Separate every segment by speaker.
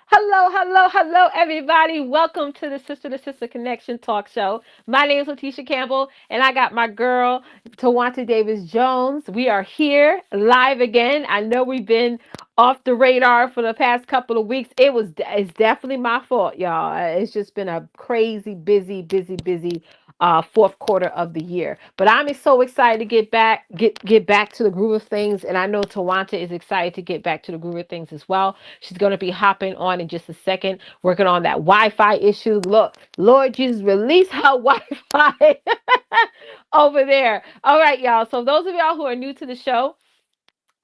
Speaker 1: Hello, everybody. Welcome to the Sister Connection Talk Show. My name is Leticia Campbell, and I got my girl, Twonta Davis Jones. We are here live again. I know we've been off the radar for the past couple of weeks. It's definitely my fault, y'all. It's just been a crazy, busy fourth quarter of the year. But I'm so excited to get back to the groove of things, and I know Twonta is excited to get back to the groove of things as well. She's going to be hopping on in just a second, working on that Wi-Fi issue. Look, Lord Jesus, release her Wi-Fi over there. All right, y'all. So those of y'all who are new to the show,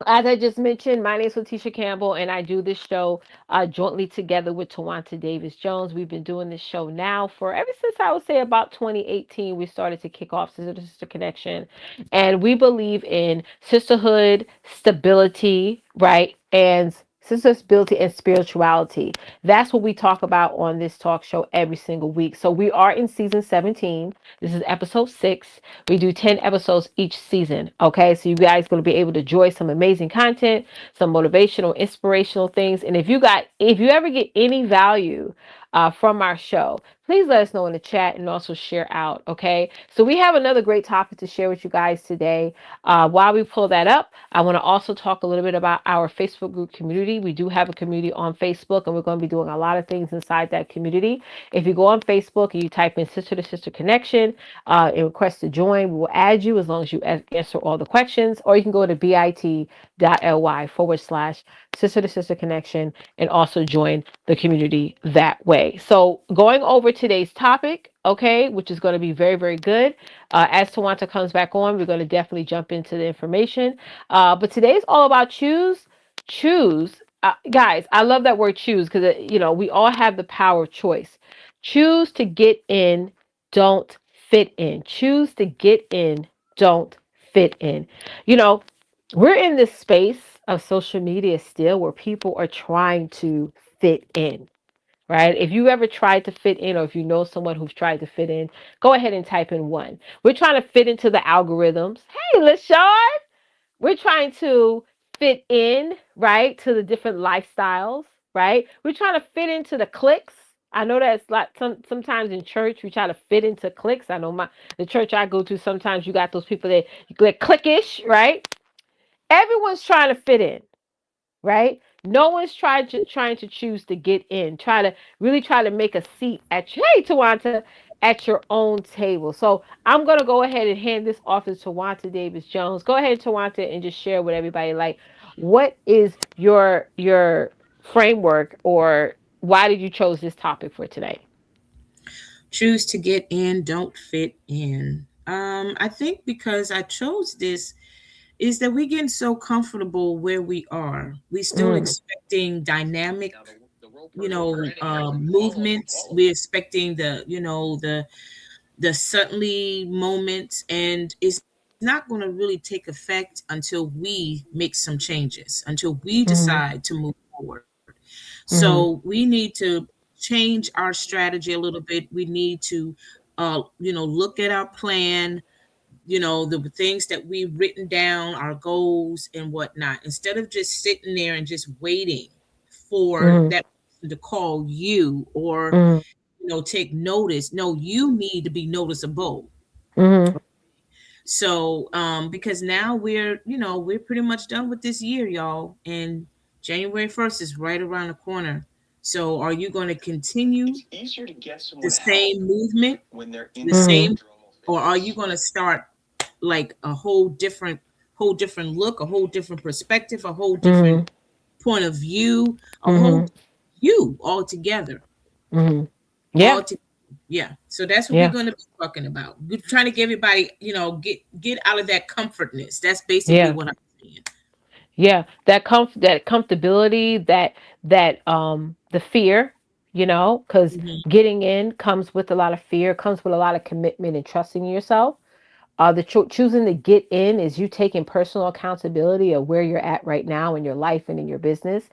Speaker 1: as I just mentioned, my name is Leticia Campbell, and I do this show jointly together with Twonta Davis Jones. We've been doing this show now for ever since I would say about 2018. We started to kick off Sister to Sister Connection, and we believe in sisterhood, stability, right, and sister stability and spirituality. That's what we talk about on this talk show every single week. So we are in season 17. This is episode 6. We do 10 episodes each season. Okay. So you guys are going to be able to enjoy some amazing content, some motivational, inspirational things. And if you ever get any value from our show, please let us know in the chat and also share out. Okay. So we have another great topic to share with you guys today. While we pull that up, I want to also talk a little bit about our Facebook group community. We do have a community on Facebook, and we're going to be doing a lot of things inside that community. If you go on Facebook and you type in Sister to Sister Connection and request to join, we will add you as long as you answer all the questions, or you can go to bit.ly// Sister to Sister Connection and also join the community that way. So going over today's topic, okay, which is going to be very, very good. As Twonta comes back on, we're going to definitely jump into the information. But today's all about choose. Guys, I love that word choose because, we all have the power of choice. Choose to get in, don't fit in. Choose to get in, don't fit in. You know, we're in this space of social media still where people are trying to fit in, right? If you ever tried to fit in, or if you know someone who's tried to fit in, go ahead and type in one. We're trying to fit into the algorithms. Hey, LaShawn, we're trying to fit in, right, to the different lifestyles, right? We're trying to fit into the cliques. I know that it's like sometimes in church we try to fit into cliques. I know the church I go to, sometimes you got those people that they're cliquish, right? Everyone's trying to fit in, right? No one's trying to choose to get in. Try to make a seat at hey Twonta at your own table. So I'm gonna go ahead and hand this off to Twonta Davis Jones. Go ahead, Twonta, and just share with everybody like what is your framework, or why did you chose this topic for today?
Speaker 2: Choose to get in, don't fit in. I think because I chose this is that we getting so comfortable where we are. We still
Speaker 1: Mm,
Speaker 2: expecting dynamic, movements. We're expecting the suddenly moments, and it's not going to really take effect until we make some changes, until we
Speaker 1: mm,
Speaker 2: decide to move forward. So
Speaker 1: mm,
Speaker 2: we need to change our strategy a little bit. We need to look at our plan, the things that we've written down, our goals and whatnot, instead of just sitting there and just waiting for
Speaker 1: mm,
Speaker 2: that person to call you or
Speaker 1: mm,
Speaker 2: take notice. No, you need to be noticeable.
Speaker 1: mm.
Speaker 2: So because now we're pretty much done with this year, y'all, and January 1st is right around the corner. So are you going to continue the same movement, the
Speaker 1: Mm.
Speaker 2: same, or are you going to start like a whole different look, a whole different perspective, a whole different
Speaker 1: Mm.
Speaker 2: point of view, a whole
Speaker 1: Mm.
Speaker 2: you altogether?
Speaker 1: Mm. Yeah,
Speaker 2: All to, yeah. So that's what we're
Speaker 1: yeah,
Speaker 2: going to be talking about. We're trying to get everybody, get out of that comfortness. That's basically
Speaker 1: yeah.
Speaker 2: what I'm saying.
Speaker 1: Yeah, that comfortability, that the fear, because
Speaker 2: Mhm.
Speaker 1: getting in comes with a lot of fear, comes with a lot of commitment and trusting in yourself. Choosing to get in is you taking personal accountability of where you're at right now in your life and in your business,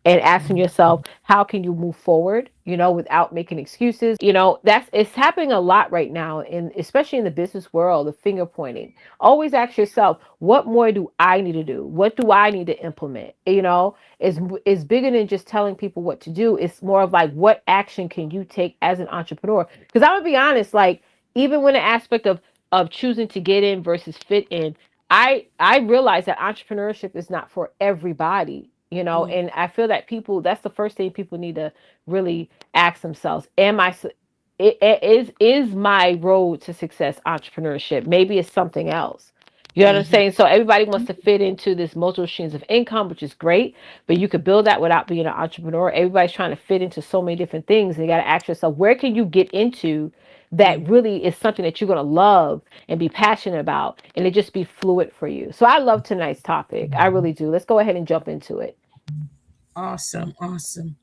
Speaker 1: and asking yourself, how can you move forward, without making excuses. That's it's happening a lot right now, in especially in the business world, the finger pointing. Always ask yourself, what more do I need to do? What do I need to implement? Is bigger than just telling people what to do. It's more of like, what action can you take as an entrepreneur? Because I'm gonna be honest, like, even when the aspect of choosing to get in versus fit in, I realize that entrepreneurship is not for everybody,
Speaker 2: Mm-hmm.
Speaker 1: and I feel that people, that's the first thing people need to really ask themselves. Is my road to success entrepreneurship? Maybe it's something else. You know what I'm
Speaker 2: Mm-hmm.
Speaker 1: saying? So everybody wants to fit into this multiple streams of income, which is great, but you could build that without being an entrepreneur. Everybody's trying to fit into so many different things, and you got to ask yourself, where can you get into that really is something that you're going to love and be passionate about, and it just be fluid for you. So I love tonight's topic. I really do. Let's go ahead and jump into it.
Speaker 2: Awesome, awesome.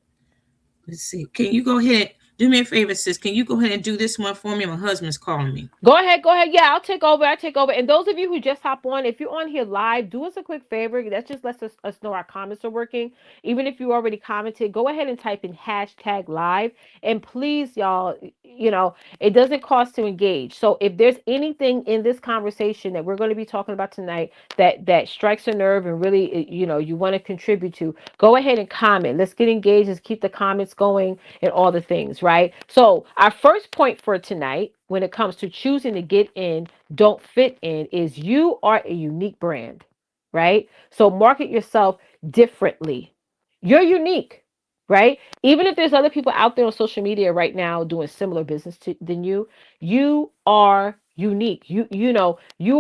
Speaker 2: Let's see. Can you go ahead? Do me a favor, sis. Can you go ahead and do this one for me? My husband's calling me.
Speaker 1: Go ahead, go ahead. Yeah, I'll take over. I take over. And those of you who just hop on, if you're on here live, do us a quick favor. That just lets us know our comments are working. Even if you already commented, go ahead and type in hashtag live. And please, y'all, it doesn't cost to engage. So if there's anything in this conversation that we're going to be talking about tonight that strikes a nerve and really, you want to contribute to, go ahead and comment. Let's get engaged. Let's keep the comments going and all the things, right? So our first point for tonight, when it comes to choosing to get in, don't fit in, is you are a unique brand, right? So market yourself differently. You're unique, right? Even if there's other people out there on social media right now doing similar business than you are unique. You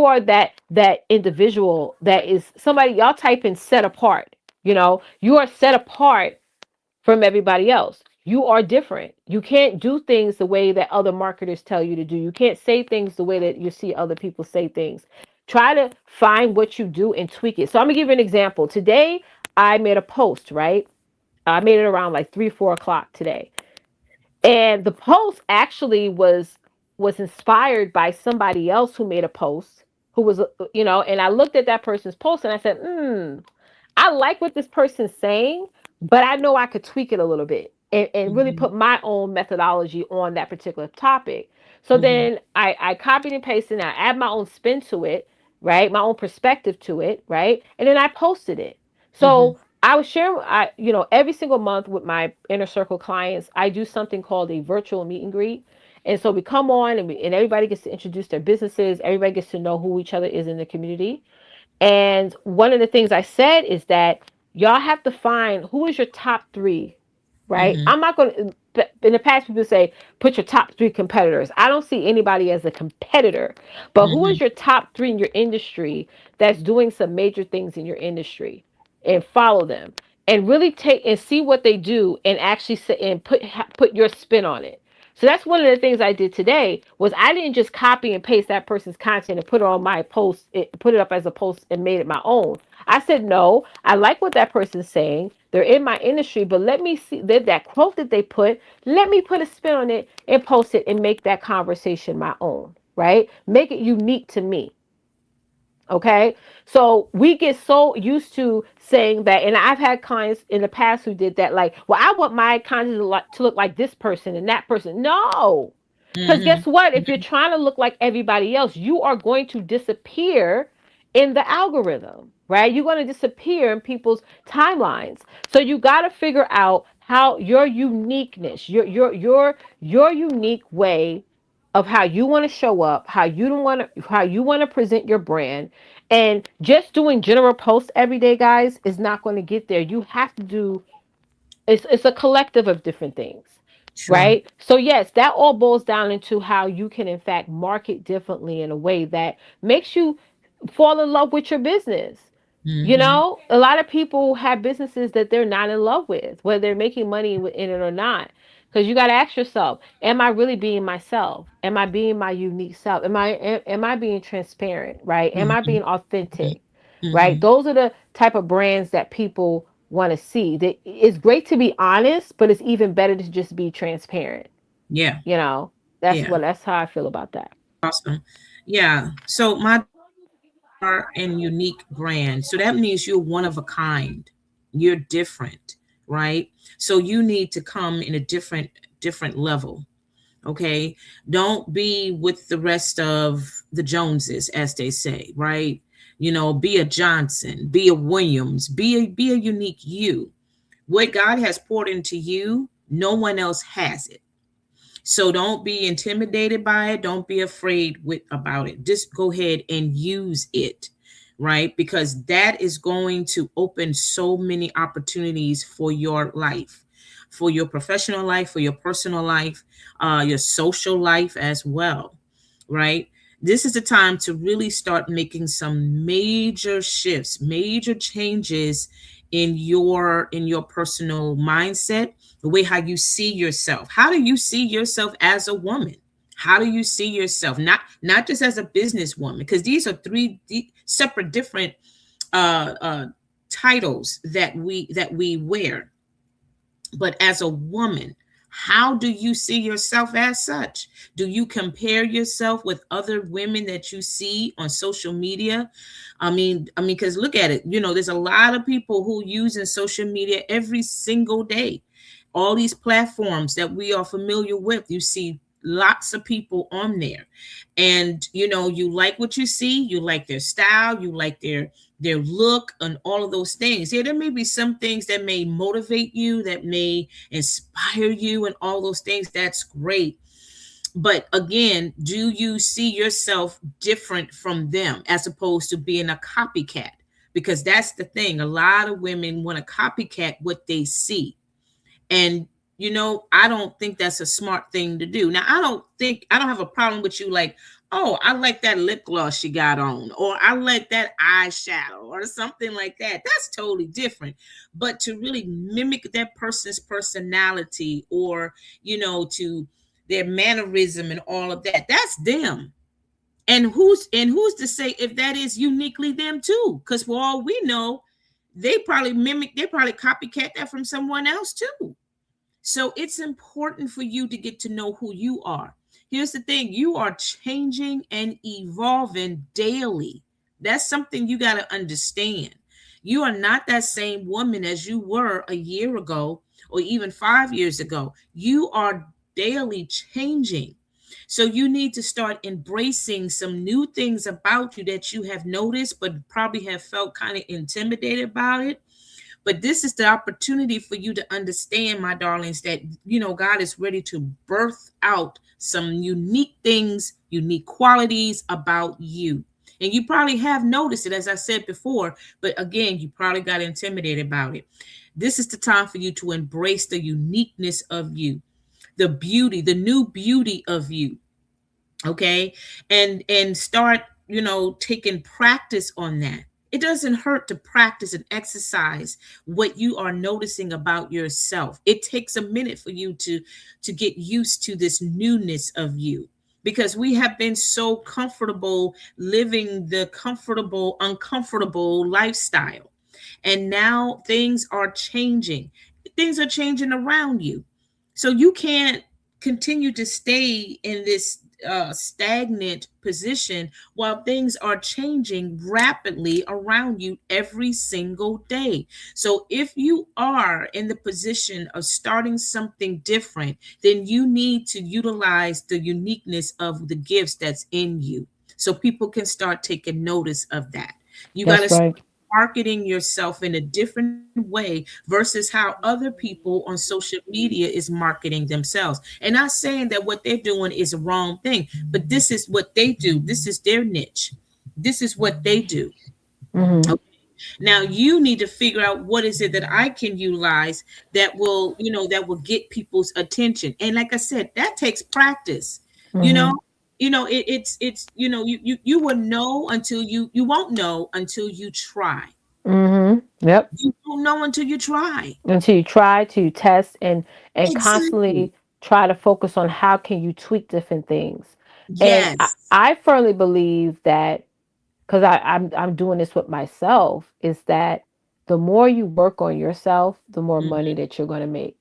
Speaker 1: are that individual that is somebody. Y'all type in set apart. You are set apart from everybody else. You are different. You can't do things the way that other marketers tell you to do. You can't say things the way that you see other people say things. Try to find what you do and tweak it. So I'm gonna give you an example. Today I made a post, right? I made it around like 3, 4 o'clock today. And the post actually was inspired by somebody else who made a post who was, and I looked at that person's post and I said, I like what this person's saying, but I know I could tweak it a little bit and really
Speaker 2: Mm-hmm.
Speaker 1: put my own methodology on that particular topic. So
Speaker 2: Mm-hmm.
Speaker 1: then I copied and pasted and I add my own spin to it, right? My own perspective to it, right? And then I posted it.
Speaker 2: Mm-hmm.
Speaker 1: So I was sharing, every single month with my inner circle clients, I do something called a virtual meet and greet. And so we come on and everybody gets to introduce their businesses. Everybody gets to know who each other is in the community. And one of the things I said is that y'all have to find who is your top three, right?
Speaker 2: Mm-hmm.
Speaker 1: I'm not going to, in the past, people say, put your top three competitors. I don't see anybody as a competitor, but who
Speaker 2: Mm-hmm.
Speaker 1: is your top three in your industry that's doing some major things in your industry, and follow them and really take and see what they do and actually sit and put your spin on it. So that's one of the things I did today was I didn't just copy and paste that person's content and put it on my post, put it up as a post and made it my own. I said, no, I like what that person's saying. They're in my industry, but let me see that quote that they put. Let me put a spin on it and post it and make that conversation my own, right? Make it unique to me. Okay. So we get so used to saying that. And I've had clients in the past who did that. Like, well, I want my content to look like this person and that person. No. Because
Speaker 2: Mm-hmm.
Speaker 1: guess what? If you're trying to look like everybody else, you are going to disappear in the algorithm, right? You're going to disappear in people's timelines. So you got to figure out how your uniqueness, your unique way of how you want to show up, how you want to present your brand. And just doing general posts every day, guys, is not going to get there. You have to do, it's a collective of different things,
Speaker 2: Sure.
Speaker 1: right? So yes, that all boils down into how you can in fact market differently in a way that makes you fall in love with your business.
Speaker 2: Mm-hmm.
Speaker 1: A lot of people have businesses that they're not in love with, whether they're making money in it or not. Because you got to ask yourself, am I really being myself? Am I being my unique self? Am I being transparent, right? Am I
Speaker 2: Mm-hmm.
Speaker 1: being authentic, right?
Speaker 2: Mm-hmm.
Speaker 1: Those are the type of brands that people want to see. It's great to be honest, but it's even better to just be transparent.
Speaker 2: Yeah.
Speaker 1: You know,
Speaker 2: Yeah.
Speaker 1: that's how I feel about that.
Speaker 2: Awesome. Yeah. So my darling, you are an unique brand. So that means you're one of a kind. You're different, right? So you need to come in a different level. Okay. Don't be with the rest of the Joneses, as they say, right? Be a Johnson, be a Williams, be a unique you. What God has poured into you, no one else has it. So don't be intimidated by it. Don't be afraid about it. Just go ahead and use it, right? Because that is going to open so many opportunities for your life, for your professional life, for your personal life, your social life as well, right? This is the time to really start making some major shifts, major changes in your personal mindset, the way how you see yourself. How do you see yourself as a woman? How do you see yourself, not just as a businesswoman, because these are three separate different uh, uh, titles that we wear, but as a woman, how do you see yourself as such? Do you compare yourself with other women that you see on social media? I mean, because look at it. There's a lot of people who using social media every single day. All these platforms that we are familiar with, you see lots of people on there, and you like what you see. You like their style. You like their look and all of those things. Yeah, there may be some things that may motivate you, that may inspire you, and all those things. That's great. But again, do you see yourself different from them as opposed to being a copycat? Because that's the thing. A lot of women want to copycat what they see. And I don't think that's a smart thing to do. Now, I don't have a problem with you like, oh, I like that lip gloss she got on, or I like that eyeshadow or something like that. That's totally different. But to really mimic that person's personality, or to their mannerism and all of that, that's them. And who's to say if that is uniquely them too? Because for all we know, they probably copycat that from someone else too. So it's important for you to get to know who you are. Here's the thing: you are changing and evolving daily. That's something you got to understand. You are not that same woman as you were a year ago or even 5 years ago. You are daily changing. So you need to start embracing some new things about you that you have noticed, but probably have felt kind of intimidated about it. But this is the opportunity for you to understand, my darlings, that God is ready to birth out some unique things, unique qualities about you. And you probably have noticed it, as I said before, but again, you probably got intimidated about it. This is the time for you to embrace the uniqueness of you, the beauty, the new beauty of you. Okay. And start taking practice on that. It doesn't hurt to practice and exercise what you are noticing about yourself. It takes a minute for you to get used to this newness of you, because we have been so comfortable living the comfortable uncomfortable lifestyle, and now things are changing. Things are changing around you, so you can't continue to stay in this stagnant position while things are changing rapidly around you every single day. So, if you are in the position of starting something different, then you need to utilize the uniqueness of the gifts that's in you so people can start taking notice of that. You got to
Speaker 1: That's
Speaker 2: start
Speaker 1: right.
Speaker 2: marketing yourself in a different way versus how other people on social media is marketing themselves. And not saying that what they're doing is a wrong thing, but this is what they do. This is their niche. This is what they do.
Speaker 1: Hmm.
Speaker 2: Okay. Now you need to figure out what is it that I can utilize that will get people's attention. And like I said, that takes practice. You know,
Speaker 1: Hmm.
Speaker 2: it's you will know until you won't know until you try.
Speaker 1: Hmm. Yep.
Speaker 2: You don't know until you try.
Speaker 1: Until you try to test and
Speaker 2: Exactly.
Speaker 1: constantly try to focus on how can you tweak different things. And
Speaker 2: Yes.
Speaker 1: I firmly believe that, because I'm doing this with myself, is that the more you work on yourself, the more money
Speaker 2: Mhm.
Speaker 1: that you're going to make.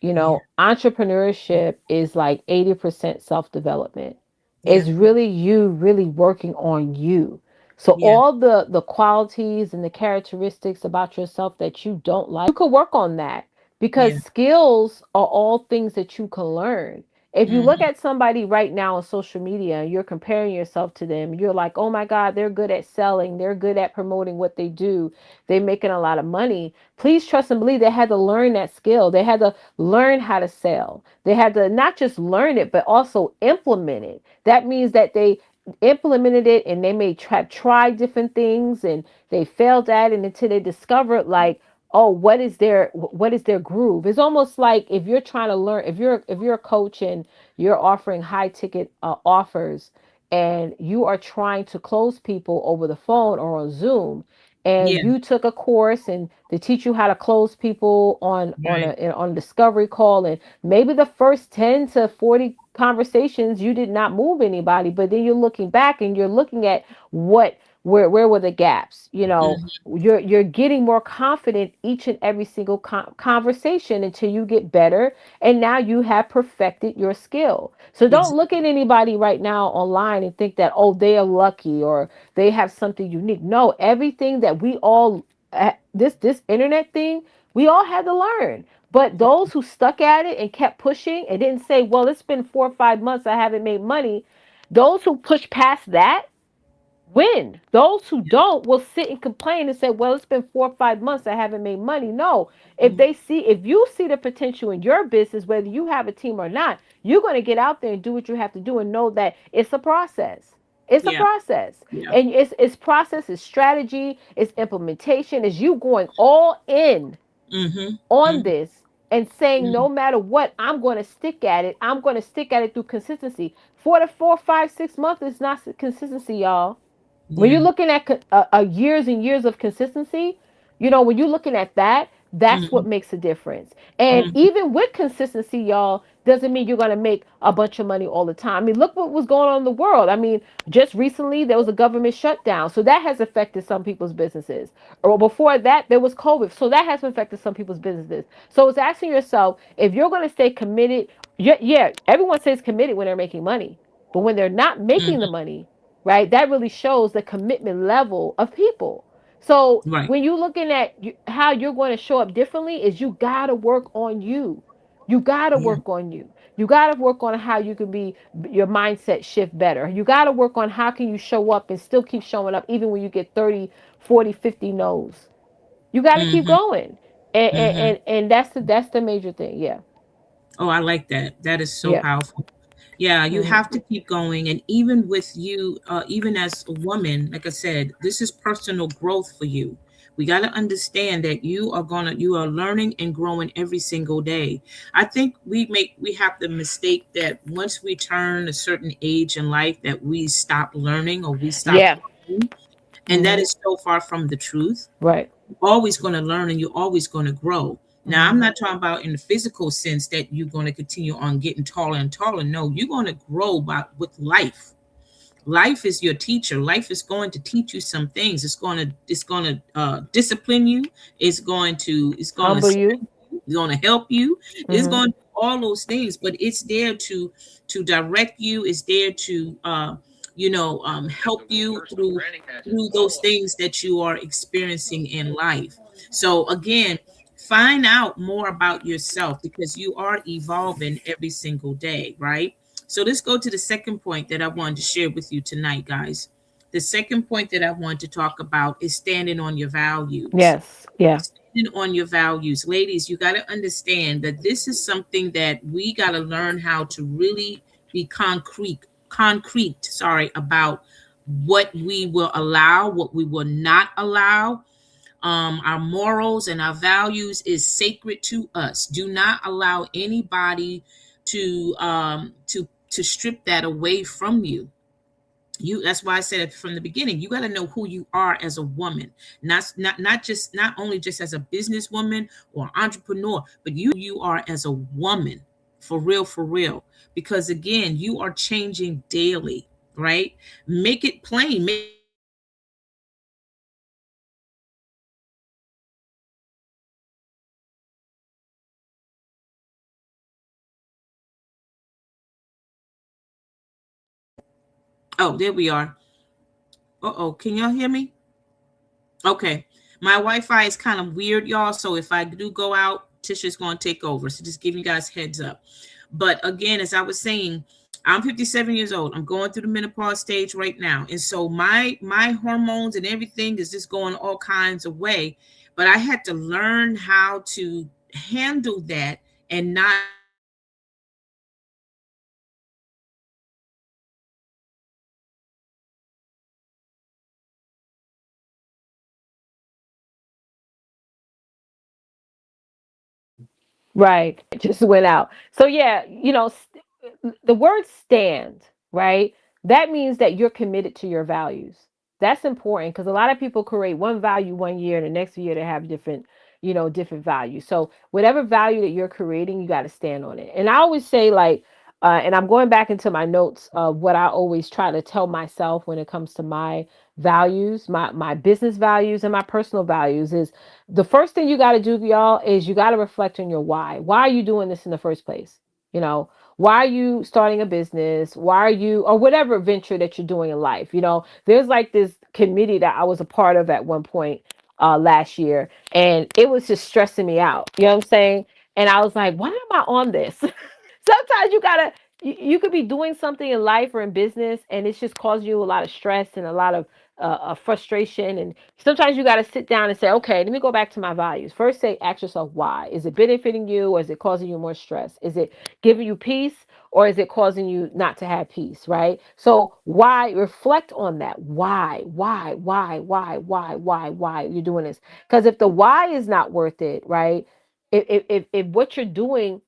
Speaker 2: Yeah.
Speaker 1: Entrepreneurship is like 80% self development.
Speaker 2: Yeah.
Speaker 1: It's really you really working on you. So
Speaker 2: Yeah.
Speaker 1: all the qualities and the characteristics about yourself that you don't like, you could work on that, because
Speaker 2: Yeah.
Speaker 1: skills are all things that you can learn. If you look
Speaker 2: Mm-hmm.
Speaker 1: at somebody right now on social media and you're comparing yourself to them, you're like, oh my God, they're good at selling, they're good at promoting what they do, they're making a lot of money. Please trust and believe they had to learn that skill. They had to learn how to sell. They had to not just learn it, but also implement it. That means that they implemented it and they may try different things and they failed at it until they discovered, like, oh, what is their groove. It's almost like if you're trying to learn, if you're a coach and you're offering high ticket offers, and you are trying to close people over the phone or on Zoom,
Speaker 2: Yeah.
Speaker 1: and you took a course and they teach you how to close people
Speaker 2: Right.
Speaker 1: on a discovery call, and maybe the first 10 to 40 conversations you did not move anybody, but then you're looking back and you're looking at where were the gaps.
Speaker 2: Mm-hmm.
Speaker 1: You're getting more confident each and every single conversation until you get better, and now you have perfected your skill. So don't look
Speaker 2: Exactly.
Speaker 1: at anybody right now online and think that, oh, they are lucky or they have something unique. No, everything that we all this internet thing, we all had to learn. But those who stuck at it and kept pushing and didn't say, well, it's been 4 or 5 months, I haven't made money. Those who push past that win. Those who don't will sit and complain and say, well, it's been 4 or 5 months, I haven't made money. No, if you see the potential in your business, whether you have a team or not, you're going to get out there and do what you have to do and know that it's a process. It's a
Speaker 2: Yeah.
Speaker 1: process.
Speaker 2: Yeah.
Speaker 1: And it's process, it's strategy, it's implementation, it's you going all in
Speaker 2: Mm-hmm.
Speaker 1: on
Speaker 2: Mm-hmm.
Speaker 1: this and saying,
Speaker 2: Mm-hmm.
Speaker 1: no matter what, I'm going to stick at it. I'm going to stick at it through consistency. 4 to 4, 5, 6 months is not consistency, y'all. When
Speaker 2: Yeah.
Speaker 1: you're looking at years and years of consistency, when you're looking at that, that's
Speaker 2: Mm-hmm.
Speaker 1: what makes a difference. And
Speaker 2: Mm-hmm.
Speaker 1: even with consistency, y'all, doesn't mean you're going to make a bunch of money all the time. I mean, look what was going on in the world. I mean, just recently there was a government shutdown. So that has affected some people's businesses. Or before that, there was COVID. So that has affected some people's businesses. So it's asking yourself, if you're going to stay committed, yeah, everyone says committed when they're making money. But when they're not making the
Speaker 2: Mm-hmm.
Speaker 1: money, right? That really shows the commitment level of people. So
Speaker 2: Right.
Speaker 1: when you're looking at how you're going to show up differently, is you got to work on you. You got to
Speaker 2: Yeah.
Speaker 1: work on you. You got to work on how you can be your mindset shift better. You got to work on how can you show up and still keep showing up even when you get 30, 40, 50 no's. You got to keep
Speaker 2: Mm-hmm.
Speaker 1: going. And, and,
Speaker 2: Mm-hmm.
Speaker 1: and, and that's the major thing. Yeah.
Speaker 2: Oh, I like that. That is so
Speaker 1: Yeah.
Speaker 2: powerful. Yeah, you
Speaker 1: Hmm.
Speaker 2: have to keep going. And even with you, even as a woman, like I said, this is personal growth for you. We got to understand that you are learning and growing every single day. I think we have the mistake that once we turn a certain age in life that we stop learning or we stop
Speaker 1: Yeah.
Speaker 2: growing. And that
Speaker 1: Hmm.
Speaker 2: is so far from the truth.
Speaker 1: Right.
Speaker 2: Always going to learn and you're always going to grow. Now, I'm
Speaker 1: Hmm.
Speaker 2: not talking about in the physical sense that you're going to continue on getting taller and taller. No, you're going to grow by with life. Life is your teacher. Life is going to teach you some things. It's going to discipline you. It's going to
Speaker 1: Humble you.
Speaker 2: it's going to help you. It's
Speaker 1: Hmm.
Speaker 2: going to do all those things, but it's there to direct you. It's there to help you through those things that you are experiencing in life. So again, find out more about yourself because you are evolving every single day, right? So let's go to the second point that I wanted to share with you tonight, guys. The second point that I want to talk about is standing on your values.
Speaker 1: Yes. Yeah.
Speaker 2: Standing on your values. Ladies, you got to understand that this is something that we got to learn how to really be concrete, about what we will allow, what we will not allow. Our morals and our values is sacred to us. Do not allow anybody to strip that away from you. That's why I said it from the beginning. You got to know who you are as a woman, not only just as a businesswoman or entrepreneur, but you are as a woman, for real, for real. Because again, you are changing daily, right? Make it plain. Make it clear to everybody that you are changing daily. Oh, there we are. Uh-oh, can y'all hear me? Okay. My Wi-Fi is kind of weird, y'all. So if I do go out, Tisha's going to take over. So just giving you guys heads up. But again, as I was saying, I'm 57 years old. I'm going through the menopause stage right now. And so my hormones and everything is just going all kinds of way. But I had to learn how to handle that and not let it
Speaker 1: Right. It just went out. So yeah, the word stand, right? That means that you're committed to your values. That's important because a lot of people create one value one year and the next year they have different, different values. So whatever value that you're creating, you got to stand on it. And I always say like, and I'm going back into my notes of what I always try to tell myself when it comes to my values, my business values and my personal values is the first thing you got to do, y'all, is you got to reflect on your why. Why are you doing this in the first place? You know, why are you starting a business? Why are you, or whatever venture that you're doing in life? There's like this committee that I was a part of at one point last year, and it was just stressing me out. You know what I'm saying? And I was like, why am I on this? Sometimes you could be doing something in life or in business and it's just causing you a lot of stress and a lot of frustration, and sometimes you got to sit down and say, okay, let me go back to my values first. Say, ask yourself, why is it benefiting you, or is it causing you more stress? Is it giving you peace, or is it causing you not to have peace? Right? So why, reflect on that. Why you're doing this? Because if the why is not worth it, right, if what you're doing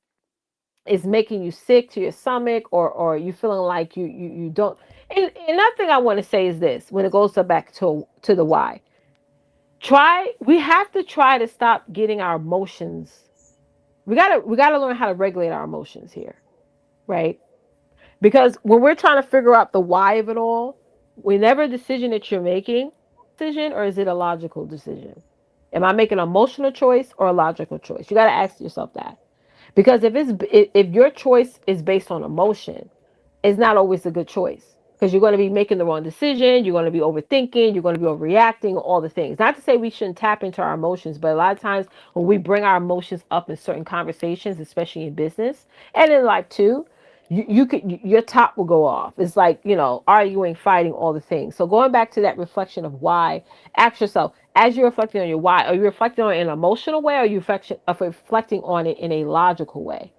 Speaker 1: is making you sick to your stomach, or you feeling like you don't. And another thing I want to say is this: when it goes back to the why, we have to try to stop getting our emotions. We gotta learn how to regulate our emotions here, right? Because when we're trying to figure out the why of it all, whenever decision that you're making, decision, or is it a logical decision? Am I making an emotional choice or a logical choice? You got to ask yourself that. Because if your choice is based on emotion, it's not always a good choice, because you're going to be making the wrong decision, you're going to be overthinking, you're going to be overreacting, all the things. Not to say we shouldn't tap into our emotions, but a lot of times when we bring our emotions up in certain conversations, especially in business and in life too, your top will go off. It's like, arguing, fighting, all the things. So going back to that reflection of why, ask yourself, as you're reflecting on your why, are you reflecting on it in an emotional way, or are you reflecting on it in a logical way?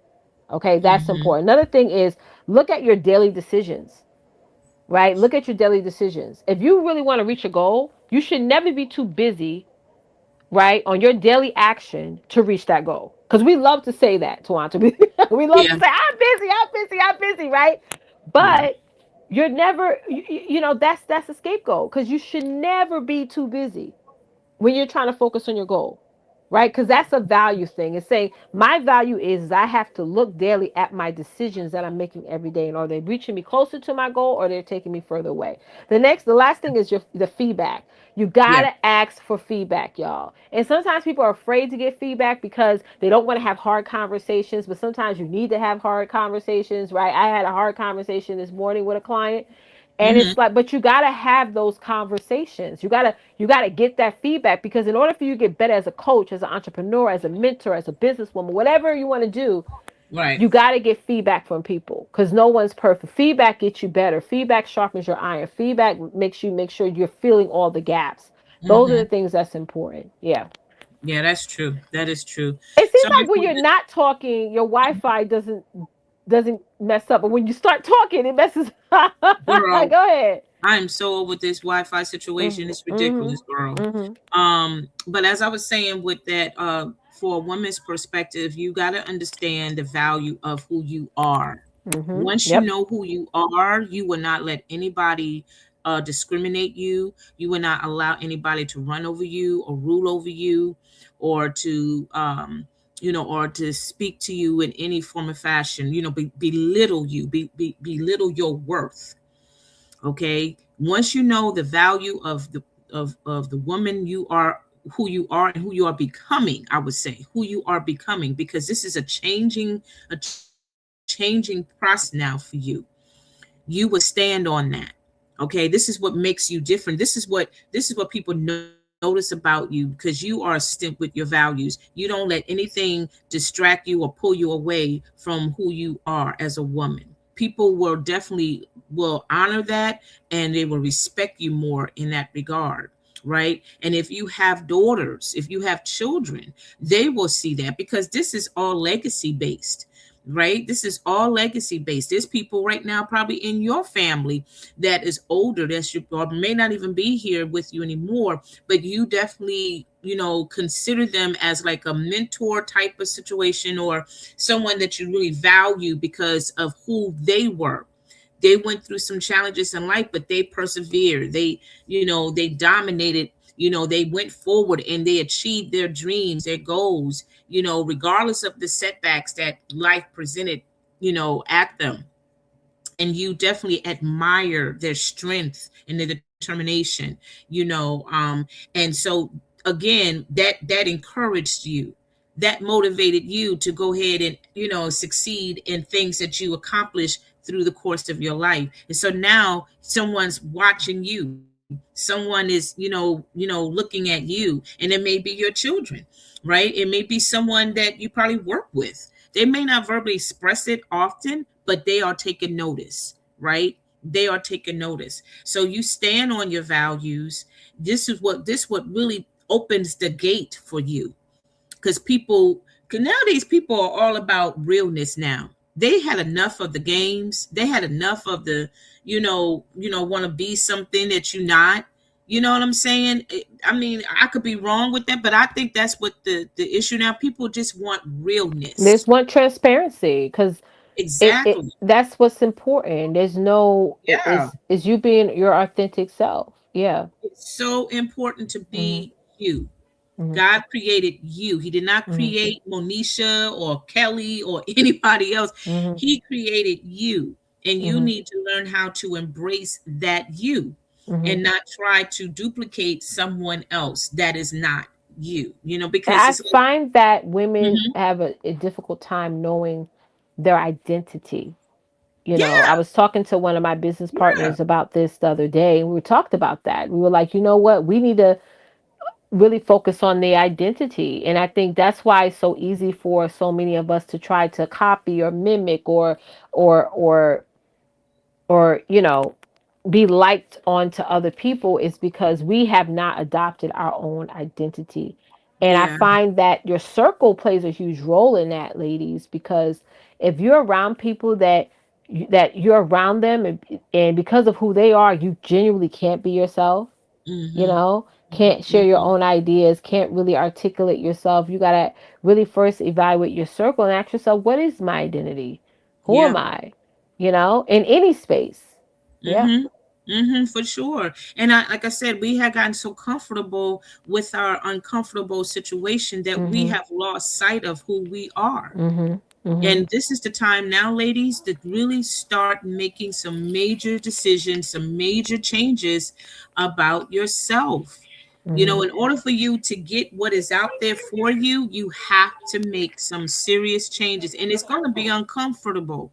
Speaker 1: Okay, that's
Speaker 2: Mm-hmm.
Speaker 1: important. Another thing is, look at your daily decisions, right? Look at your daily decisions. If you really want to reach a goal, you should never be too busy, right, on your daily action to reach that goal. Because we love to say that, Twonta. We love to
Speaker 2: Yeah.
Speaker 1: say, I'm busy, I'm busy, I'm busy, right?
Speaker 2: Right.
Speaker 1: But you're never, that's a scapegoat, because you should never be too busy when you're trying to focus on your goal, right? Because that's a value thing. It's saying my value is I have to look daily at my decisions that I'm making every day, and are they reaching me closer to my goal, or they're taking me further away. The last thing is the feedback. You
Speaker 2: Yeah.
Speaker 1: gotta ask for feedback, y'all. And sometimes people are afraid to get feedback because they don't want to have hard conversations. But sometimes you need to have hard conversations, right? I had a hard conversation this morning with a client, and
Speaker 2: Mm-hmm.
Speaker 1: it's like, but you gotta have those conversations. You gotta get that feedback, because in order for you to get better as a coach, as an entrepreneur, as a mentor, as a businesswoman, whatever you want to do,
Speaker 2: Right.
Speaker 1: you gotta get feedback from people, because no one's perfect. Feedback gets you better. Feedback sharpens your iron. Feedback makes you make sure you're filling all the gaps. Those are the
Speaker 2: Mm-hmm.
Speaker 1: things that's important. Yeah.
Speaker 2: Yeah, that's true. That is true.
Speaker 1: It seems
Speaker 2: So
Speaker 1: like when you're not talking, your Wi-Fi doesn't mess up, but when you start talking, it messes. Go
Speaker 2: girl,
Speaker 1: ahead.
Speaker 2: I am so over this Wi-Fi situation.
Speaker 1: Mhm.
Speaker 2: It's ridiculous,
Speaker 1: Mhm.
Speaker 2: girl.
Speaker 1: Mhm.
Speaker 2: But as I was saying with that, for a woman's perspective, you got to understand the value of who you are.
Speaker 1: Mhm.
Speaker 2: Once you
Speaker 1: Yep.
Speaker 2: know who you are, you will not let anybody discriminate you. You will not allow anybody to run over you or rule over you, or to or to speak to you in any form of fashion. Belittle you, belittle your worth. Okay, once you know the value of the woman you are, who you are and who you are becoming, I would say who you are becoming, because this is a changing process now for you. You will stand on that. Okay, this is what makes you different. This is what people notice about you, because you are consistent with your values. You don't let anything distract you or pull you away from who you are as a woman. People will definitely will honor that, and they will respect you more in that regard, right? And if you have daughters, if you have children, they will see that, because this is all legacy based, right? This is all legacy based. There's people right now probably in your family that is older, that you or may not even be here with you anymore, but you definitely, consider them as like a mentor type of situation, or someone that you really value because of who they were. They went through some challenges in life, but they persevered. They dominated. They went forward and they achieved their dreams, their goals, regardless of the setbacks that life presented, at them. And you definitely admire their strength and their determination, and so again, that encouraged you, that motivated you to go ahead and succeed in things that you accomplish through the course of your life. And so now someone's watching you, someone is looking at you, and it may be your children, right? It may be someone that you probably work with. They may not verbally express it often, but they are taking notice, right? They are taking notice. So you stand on your values. This what really opens the gate for you, because cause nowadays people are all about realness now. They had enough of the games. They had enough of the, want to be something that you're not. You know what I'm saying? I mean, I could be wrong with that, but I think that's what the issue now. People just want realness.
Speaker 1: There's one transparency because it
Speaker 2: Exactly.
Speaker 1: that's what's important. There's no
Speaker 2: Yeah.
Speaker 1: is you being your authentic self. Yeah.
Speaker 2: It's so important to
Speaker 1: Mhm.
Speaker 2: be you.
Speaker 1: Mhm.
Speaker 2: God created you. He did not
Speaker 1: Mhm.
Speaker 2: create Monisha or Kelly or anybody else.
Speaker 1: Mhm.
Speaker 2: He created you. And you
Speaker 1: Mhm.
Speaker 2: need to learn how to embrace that you,
Speaker 1: Mhm.
Speaker 2: and not try to duplicate someone else that is not you,
Speaker 1: And
Speaker 2: because
Speaker 1: I
Speaker 2: it's like,
Speaker 1: find that women
Speaker 2: mhm,
Speaker 1: have a difficult time knowing their identity. I
Speaker 2: yeah,
Speaker 1: was talking to one of my business
Speaker 2: yeah,
Speaker 1: partners about this the other day, and we talked about that. We were like, you know what? We need to really focus on the identity. And I think that's why it's so easy for so many of us to try to copy or mimic or or or be liked onto other people is because we have not adopted our own identity. And I
Speaker 2: yeah,
Speaker 1: find that your circle plays a huge role in that, ladies, because if you're around people that you're around them and because of who they are, you genuinely can't be yourself,
Speaker 2: mm-hmm,
Speaker 1: can't share your
Speaker 2: mm-hmm,
Speaker 1: own ideas, can't really articulate yourself. You got to really first evaluate your circle and ask yourself, what is my identity? Who am
Speaker 2: yeah.
Speaker 1: I? In any space. Yeah.
Speaker 2: Mm-hmm. Mm-hmm, for sure. And like I said, we had gotten so comfortable with our uncomfortable situation that we
Speaker 1: Mhm.
Speaker 2: have lost sight of who we are.
Speaker 1: Mhm. Mhm.
Speaker 2: And this is the time now, ladies, to really start making some major decisions, some major changes about yourself.
Speaker 1: Mhm.
Speaker 2: In order for you to get what is out there for you, you have to make some serious changes, and it's going to be uncomfortable.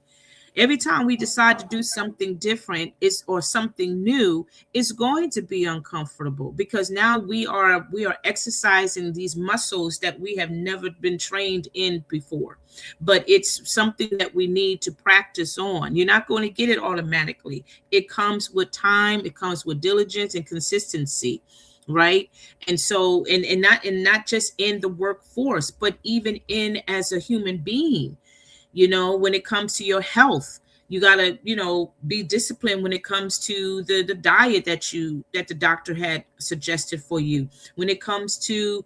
Speaker 2: Every time we decide to do something different is or something new, it's going to be uncomfortable, because now we are exercising these muscles that we have never been trained in before. But it's something that we need to practice on. You're not going to get it automatically. It comes with time, it comes with diligence and consistency, right? And so, and not just in the workforce, but even in as a human being. When it comes to your health, you got to be disciplined when it comes to the diet that the doctor had suggested for you. When it comes to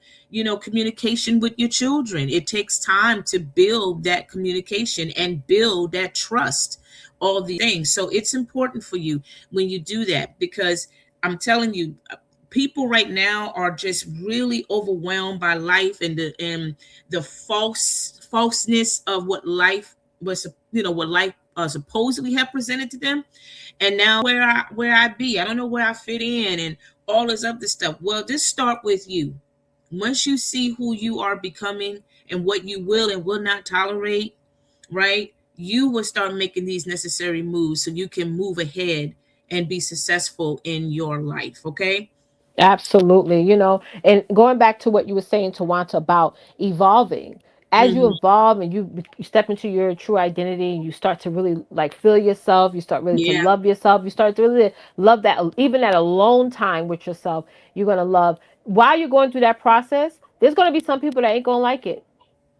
Speaker 2: communication with your children, it takes time to build that communication and build that trust, all these things. So it's important for you when you do that, because I'm telling you, people right now are just really overwhelmed by life, and the falseness of what life was, what life supposedly have presented to them. And now where I be, I don't know where I fit in, and all this other stuff. Well, just start with you. Once you see who you are becoming and what you will and will not tolerate, right, you will start making these necessary moves so you can move ahead and be successful in your life. Okay.
Speaker 1: Absolutely. And going back to what you were saying, Tawanta, about evolving. As you
Speaker 2: Mm-hmm.
Speaker 1: evolve and you step into your true identity and you start to really like feel yourself, you start really to
Speaker 2: Yeah.
Speaker 1: love yourself, you start to really love that, even that alone time with yourself, you're going to love. While you're going through that process, there's going to be some people that ain't going to like it.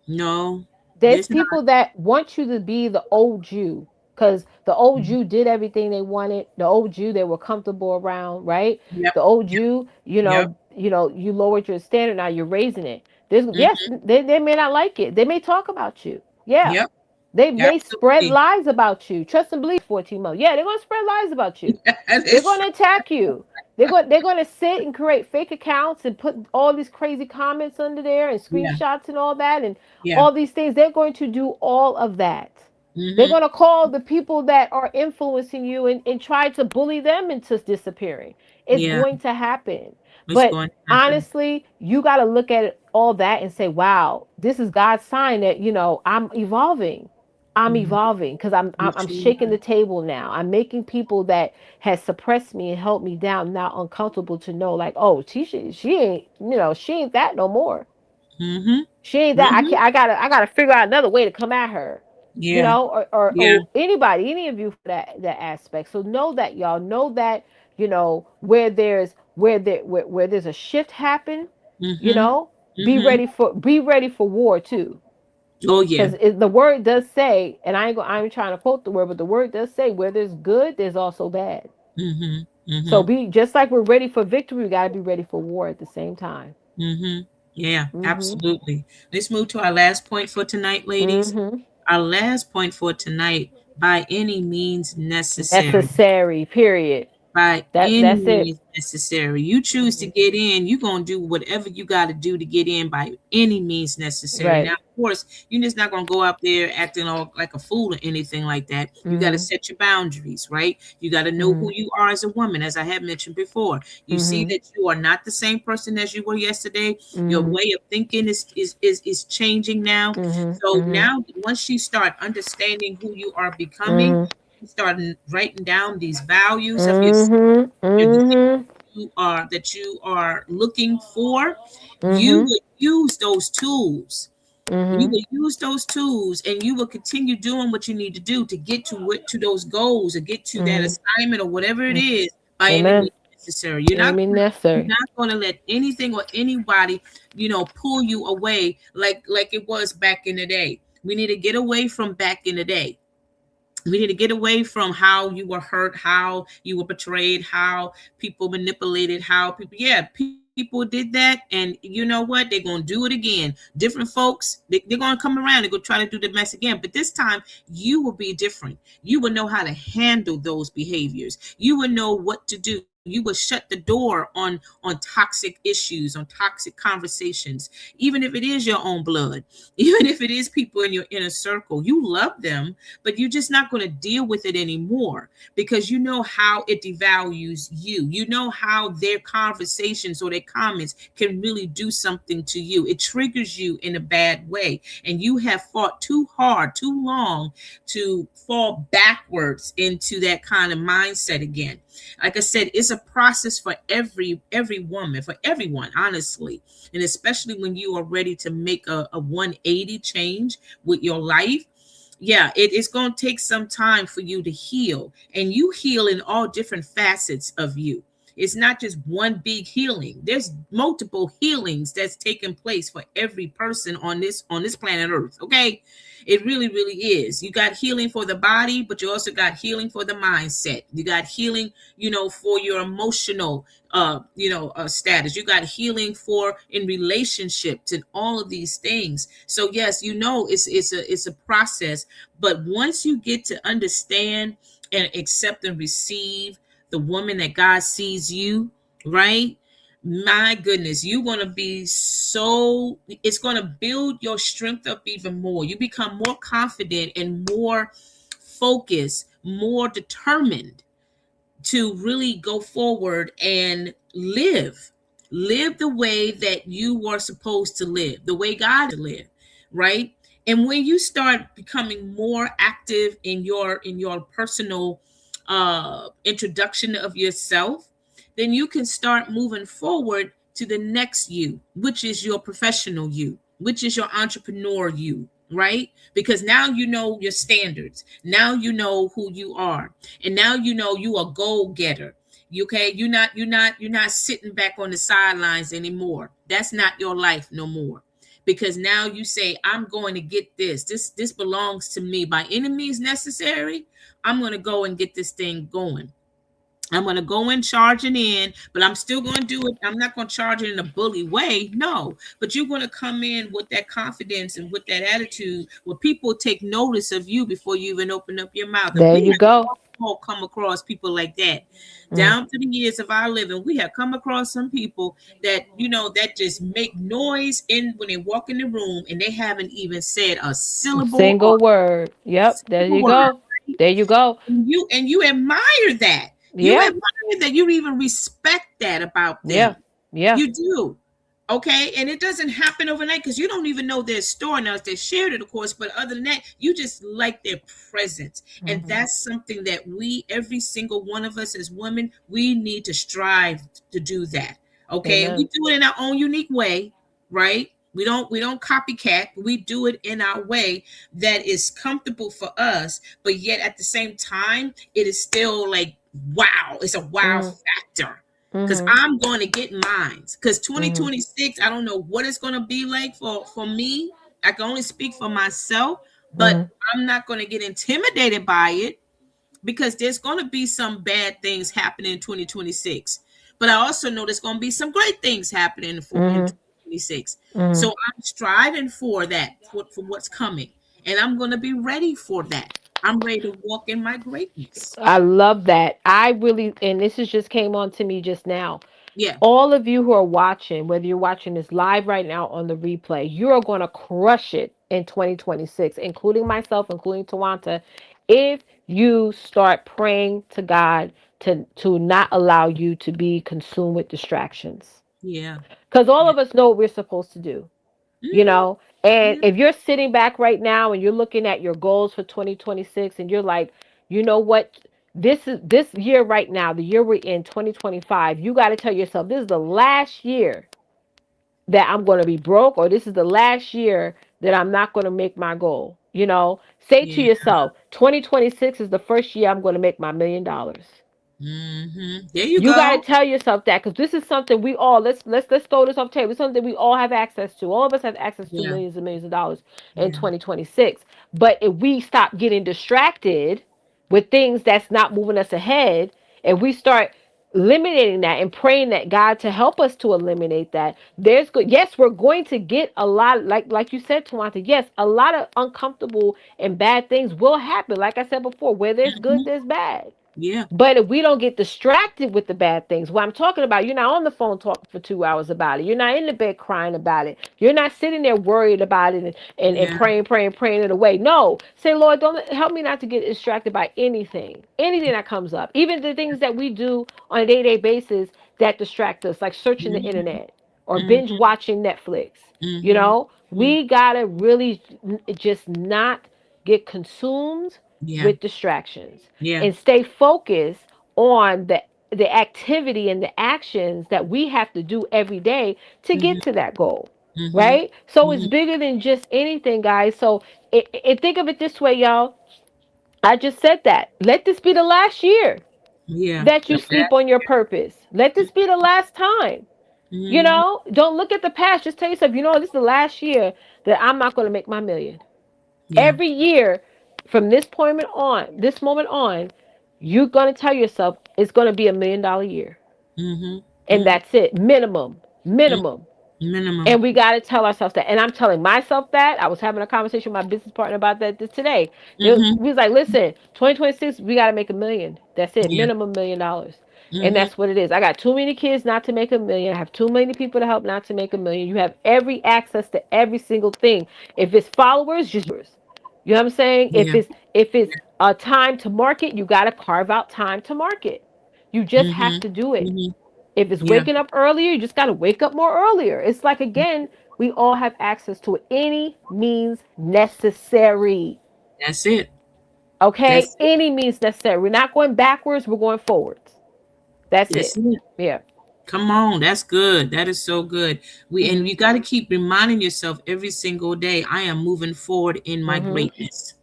Speaker 2: No,
Speaker 1: There's
Speaker 2: there's not.
Speaker 1: people that want you to be the old you because the old you did everything they wanted. The old you they were comfortable around, right?
Speaker 2: Yep.
Speaker 1: The old
Speaker 2: Yep.
Speaker 1: you,
Speaker 2: Yep.
Speaker 1: you lowered your standard. Now you're raising it. There's yes,
Speaker 2: Mm-hmm.
Speaker 1: they may not like it. They may talk about you. Yeah,
Speaker 2: Yep.
Speaker 1: they may spread
Speaker 2: Absolutely.
Speaker 1: lies about you. Trust and believe 14 months. Yeah, they're gonna spread lies about you.
Speaker 2: That
Speaker 1: They're
Speaker 2: is
Speaker 1: going
Speaker 2: true.
Speaker 1: to attack you. They're going to sit and create fake accounts and put all these crazy comments under there and
Speaker 2: Yeah.
Speaker 1: screenshots and all that and
Speaker 2: Yeah.
Speaker 1: all these things. They're going to do all of that. They're
Speaker 2: Mm-hmm.
Speaker 1: going to call the people that are influencing you and try to bully them into disappearing. It's
Speaker 2: Yeah.
Speaker 1: going to happen.
Speaker 2: It's
Speaker 1: But
Speaker 2: going to happen.
Speaker 1: honestly, you got to look at all that and say, wow, this is God's sign that, I'm evolving. I'm
Speaker 2: Mm-hmm.
Speaker 1: evolving because I'm,
Speaker 2: You
Speaker 1: I'm I'm
Speaker 2: truly
Speaker 1: shaking the table now. I'm making people that has suppressed me and held me down now uncomfortable to know like, oh, she ain't, she ain't that no more.
Speaker 2: are. Mm-hmm.
Speaker 1: She ain't that. I
Speaker 2: Mm-hmm.
Speaker 1: can't. I gotta figure out another way to come at her.
Speaker 2: Yeah. Yeah.
Speaker 1: Or anybody, any of you for that aspect. So know that, y'all. Know that, where there's a shift happen. You
Speaker 2: Mm-hmm.
Speaker 1: know,
Speaker 2: Mm-hmm.
Speaker 1: be ready for war too.
Speaker 2: Oh yeah.
Speaker 1: Because the word does say, and I'm trying to quote the word, but the word does say, where there's good, there's also bad.
Speaker 2: Mm-hmm.
Speaker 1: So
Speaker 2: Mm-hmm.
Speaker 1: be just like we're ready for victory, we got to be ready for war at the same time.
Speaker 2: Mm-hmm. Yeah,
Speaker 1: Mhm.
Speaker 2: absolutely. Let's move to our last point for tonight, ladies.
Speaker 1: Mhm.
Speaker 2: Our last point for tonight, by any means necessary.
Speaker 1: Necessary. Period.
Speaker 2: By any
Speaker 1: That's it.
Speaker 2: means necessary. You choose to
Speaker 1: Mhm.
Speaker 2: get in, you're going to do whatever you got to do to get in by any means necessary. Now,
Speaker 1: Right.
Speaker 2: of course, you're just not going to go out there acting all like a fool or anything like that. You got to
Speaker 1: Mhm.
Speaker 2: set your boundaries, right? You got to know who
Speaker 1: Mhm.
Speaker 2: you are as a woman, as I have mentioned before. You see
Speaker 1: Mhm.
Speaker 2: that you are not the same person as you were yesterday. Your
Speaker 1: Mhm.
Speaker 2: way of thinking is changing now.
Speaker 1: Mhm.
Speaker 2: So
Speaker 1: Mhm.
Speaker 2: now, once you start understanding who you are becoming,
Speaker 1: Mhm.
Speaker 2: start writing down these values of yourself,
Speaker 1: Mhm.
Speaker 2: your the things
Speaker 1: Mhm.
Speaker 2: that you are looking for, you
Speaker 1: Mhm.
Speaker 2: would use those tools. You
Speaker 1: Mhm.
Speaker 2: will use those tools and you will continue doing what you need to do to get to those goals or get to that
Speaker 1: Mhm.
Speaker 2: assignment or whatever it
Speaker 1: Mhm.
Speaker 2: is by any
Speaker 1: Amen.
Speaker 2: means necessary.
Speaker 1: Amen.
Speaker 2: You're
Speaker 1: Necessary.
Speaker 2: not going to let anything or anybody, pull you away like it was back in the day. We need to get away from back in the day. We need to get away from how you were hurt, how you were betrayed, how people manipulated, how people, yeah, people did that. And you know what? They're going to do it again. Different folks, they're going to come around and go try to do the mess again. But this time, you will be different. You will know how to handle those behaviors. You will know what to do. You will shut the door on toxic issues, on toxic conversations, even if it is your own blood, even if it is people in your inner circle. You love them, but you're just not going to deal with it anymore because you know how it devalues you. You know how their conversations or their comments can really do something to you. It triggers you in a bad way. And you have fought too hard, too long to fall backwards into that kind of mindset again. Like I said, it's a process for every woman, for everyone, honestly. And especially when you are ready to make a 180 change with your life, yeah, it is going to take some time for you to heal, and you heal in all different facets of you. It's not just one big healing. There's multiple healings that's taking place for every person on this planet Earth. Okay, it really is. You got healing for the body, but you also got healing for the mindset. You got healing, for your emotional status. You got healing for in relationships and all of these things. So yes, it's a process, but once you get to understand and accept and receive the woman that God sees you, right? My goodness, you're going to be so, it's going to build your strength up even more. You become more confident and more focused, more determined to really go forward and live the way that you were supposed to live, the way God to live, right? And when you start becoming more active in your personal introduction of yourself, then you can start moving forward to the next you, which is your professional you, which is your entrepreneur you, right? Because now you know your standards. Now you know who you are. And now you know you a goal getter. You okay? You're not sitting back on the sidelines anymore. That's not your life no more. Because now you say, I'm going to get this. This belongs to me by any means necessary. I'm going to go and get this thing going. I'm going to go in charging in, but I'm still going to do it. I'm not going to charge it in a bully way. No, but you're going to come in with that confidence and with that attitude where people take notice of you before you even open up your mouth. And
Speaker 1: There
Speaker 2: we
Speaker 1: you
Speaker 2: have
Speaker 1: go.
Speaker 2: all come across people like that.
Speaker 1: Mm.
Speaker 2: Down to the years of our living, we have come across some people that, that just make noise in when they walk in the room and they haven't even said a syllable or
Speaker 1: Single word.
Speaker 2: a
Speaker 1: Yep. There
Speaker 2: single
Speaker 1: you
Speaker 2: word.
Speaker 1: go. There you go.
Speaker 2: And you admire that. You
Speaker 1: Yeah.
Speaker 2: admire that. You even respect that about
Speaker 1: Yeah.
Speaker 2: them.
Speaker 1: Yeah.
Speaker 2: You do. Okay. And it doesn't happen overnight because you don't even know their story. Now they shared it, of course, but other than that, you just like their presence. And
Speaker 1: Hmm.
Speaker 2: that's something that every single one of us as women, we need to strive to do that. Okay. And we
Speaker 1: Amen.
Speaker 2: do it in our own unique way, right? We don't copycat. We do it in our way that is comfortable for us, but yet at the same time, it is still like wow. It's a wow
Speaker 1: Hmm.
Speaker 2: factor because
Speaker 1: Hmm.
Speaker 2: I'm going to get mines. Because
Speaker 1: Hmm.
Speaker 2: 2026, I don't know what it's going to be like for me. I can only speak for myself, but
Speaker 1: Hmm.
Speaker 2: I'm not going to get intimidated by it because there's going to be some bad things happening in 2026. But I also know there's going to be some great things happening in
Speaker 1: Hmm.
Speaker 2: 2026. So
Speaker 1: Hmm.
Speaker 2: I'm striving for that, for what's coming. And I'm going to be ready for that. I'm ready to walk in my greatness.
Speaker 1: I love that. I really, and this is just came on to me just now.
Speaker 2: Yeah.
Speaker 1: All of you who are watching, whether you're watching this live right now on the replay, you are going to crush it in 2026, including myself, including Tawanta, if you start praying to God to not allow you to be consumed with distractions.
Speaker 2: Yeah.
Speaker 1: Because all
Speaker 2: Yeah.
Speaker 1: of us know what we're supposed to do, you
Speaker 2: Hmm.
Speaker 1: know? And
Speaker 2: Yeah.
Speaker 1: if you're sitting back right now and you're looking at your goals for 2026 and you're like, you know what? This year right now, the year we're in, 2025, you got to tell yourself this is the last year that I'm going to be broke, or this is the last year that I'm not going to make my goal. Say to
Speaker 2: Yeah.
Speaker 1: yourself, 2026 is the first year I'm going to make my $1 million.
Speaker 2: There you
Speaker 1: You got to
Speaker 2: go.
Speaker 1: tell yourself that because this is something we all let's throw this off the table. It's something we all have access to. All of us have access to
Speaker 2: Yeah.
Speaker 1: millions and millions of dollars in
Speaker 2: Yeah.
Speaker 1: 2026. But if we stop getting distracted with things that's not moving us ahead, and we start eliminating that and praying that God to help us to eliminate that, there's good. Yes, we're going to get a lot, like you said, Tawanta. Yes, a lot of uncomfortable and bad things will happen. Like I said before, where there's good,
Speaker 2: Mhm.
Speaker 1: there's bad.
Speaker 2: Yeah.
Speaker 1: But if we don't get distracted with the bad things, what I'm talking about, you're not on the phone talking for 2 hours about it. You're not in the bed crying about it. You're not sitting there worried about it and
Speaker 2: Yeah.
Speaker 1: praying, praying, praying it away. No. Say, Lord, don't help me not to get distracted by anything that comes up. Even the things that we do on a day-to-day basis that distract us, like searching the
Speaker 2: Hmm.
Speaker 1: internet or binge
Speaker 2: Hmm.
Speaker 1: watching Netflix.
Speaker 2: Hmm.
Speaker 1: We gotta really just not get consumed
Speaker 2: Yeah.
Speaker 1: with distractions
Speaker 2: Yeah.
Speaker 1: and stay focused on the activity and the actions that we have to do every day to get
Speaker 2: Hmm.
Speaker 1: to that goal,
Speaker 2: Hmm.
Speaker 1: right? So it's
Speaker 2: Hmm.
Speaker 1: bigger than just anything, guys. So think of it this way, y'all. I just said that. Let this be the last year
Speaker 2: Yeah.
Speaker 1: that you
Speaker 2: The
Speaker 1: sleep on your purpose. Let this be the last time.
Speaker 2: hmm.
Speaker 1: Don't look at the past. Just tell yourself, this is the last year that I'm not going to make my million.
Speaker 2: Yeah.
Speaker 1: Every year from this moment on, you're going to tell yourself it's going to be $1 million year.
Speaker 2: Hmm.
Speaker 1: And
Speaker 2: Hmm.
Speaker 1: that's it. Minimum.
Speaker 2: Minimum.
Speaker 1: And we got to tell ourselves that. And I'm telling myself that. I was having a conversation with my business partner about that today.
Speaker 2: Hmm.
Speaker 1: We was like, listen, 2026, we got to make 1 million. That's it.
Speaker 2: Yeah.
Speaker 1: Minimum $1 million. And
Speaker 2: Hmm.
Speaker 1: that's what it is. I got too many kids not to make 1 million. I have too many people to help not to make 1 million. You have every access to every single thing. If it's followers, just yours. You know what I'm saying?
Speaker 2: Yeah.
Speaker 1: If it's a time to market, you got to carve out time to market. You just have
Speaker 2: Hmm.
Speaker 1: to do it.
Speaker 2: Hmm.
Speaker 1: If it's
Speaker 2: Yeah.
Speaker 1: waking up earlier, you just got to wake up more earlier. It's like, again, we all have access to it. Any means necessary.
Speaker 2: That's it.
Speaker 1: Okay?
Speaker 2: That's it.
Speaker 1: Any means necessary. We're not going backwards, we're going forwards. That's
Speaker 2: That's
Speaker 1: it.
Speaker 2: it.
Speaker 1: Yeah.
Speaker 2: Come on, that's good. That is so good. We and
Speaker 1: Mhm.
Speaker 2: you got to keep reminding yourself every single day, I am moving forward in my
Speaker 1: Mhm.
Speaker 2: greatness.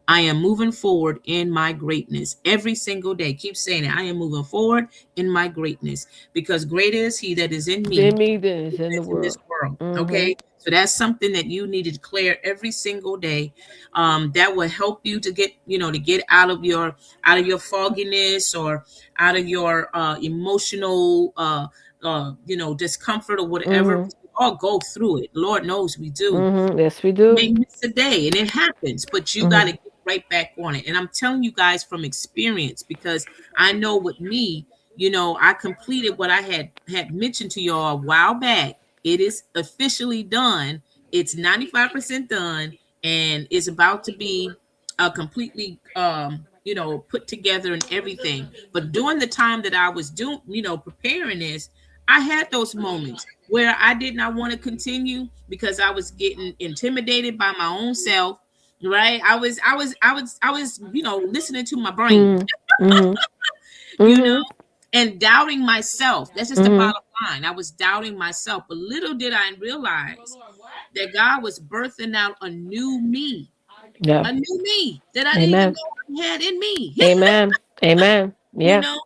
Speaker 2: I am moving forward in my greatness every single day. Keep saying it. I am moving forward in my greatness because greater is he that is in me
Speaker 1: In me than is in the
Speaker 2: that's in this
Speaker 1: world.
Speaker 2: world.
Speaker 1: Mhm.
Speaker 2: Okay. So that's something that you need to declare every single day. That will help you to get, to get out of your fogginess or out of your emotional, discomfort or whatever.
Speaker 1: Mhm.
Speaker 2: 'Cause we all go through it. Lord knows we do.
Speaker 1: Mhm. Yes, we
Speaker 2: You
Speaker 1: do.
Speaker 2: may miss a day and it happens, but you got to
Speaker 1: Mhm.
Speaker 2: get right back on it. And I'm telling you guys from experience because I know with me, I completed what I had mentioned to y'all a while back. It is officially done. It's 95% done and it's about to be completely put together and everything. But during the time that I was doing, preparing this, I had those moments where I did not want to continue because I was getting intimidated by my own self. Right? I was listening to my brain,
Speaker 1: Mhm. Mhm.
Speaker 2: you know,
Speaker 1: Mhm.
Speaker 2: and doubting myself. That's just the
Speaker 1: Mhm.
Speaker 2: bottom line. I was doubting myself. But little did I realize that God was birthing out
Speaker 1: Yeah.
Speaker 2: a new me that I didn't even
Speaker 1: Amen.
Speaker 2: know I had in me.
Speaker 1: Amen. Amen.
Speaker 2: you
Speaker 1: Yeah.
Speaker 2: know,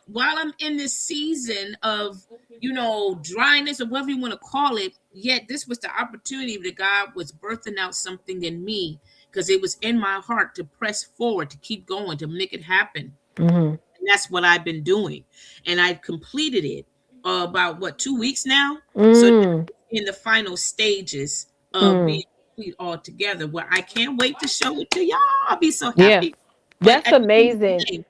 Speaker 2: while I'm in this season of, dryness or whatever you want to call it, yet this was the opportunity that God was birthing out something in me because it was in my heart to press forward, to keep going, to make it happen.
Speaker 1: Mhm.
Speaker 2: And that's what I've been doing. And I completed it about what, 2 weeks now. So now
Speaker 1: Mm.
Speaker 2: it's in the final stages of being
Speaker 1: Mm.
Speaker 2: complete altogether, where I can't wait to show it to y'all. I'll be so
Speaker 1: Yeah.
Speaker 2: happy. But
Speaker 1: That's
Speaker 2: at the end of the
Speaker 1: amazing.
Speaker 2: day,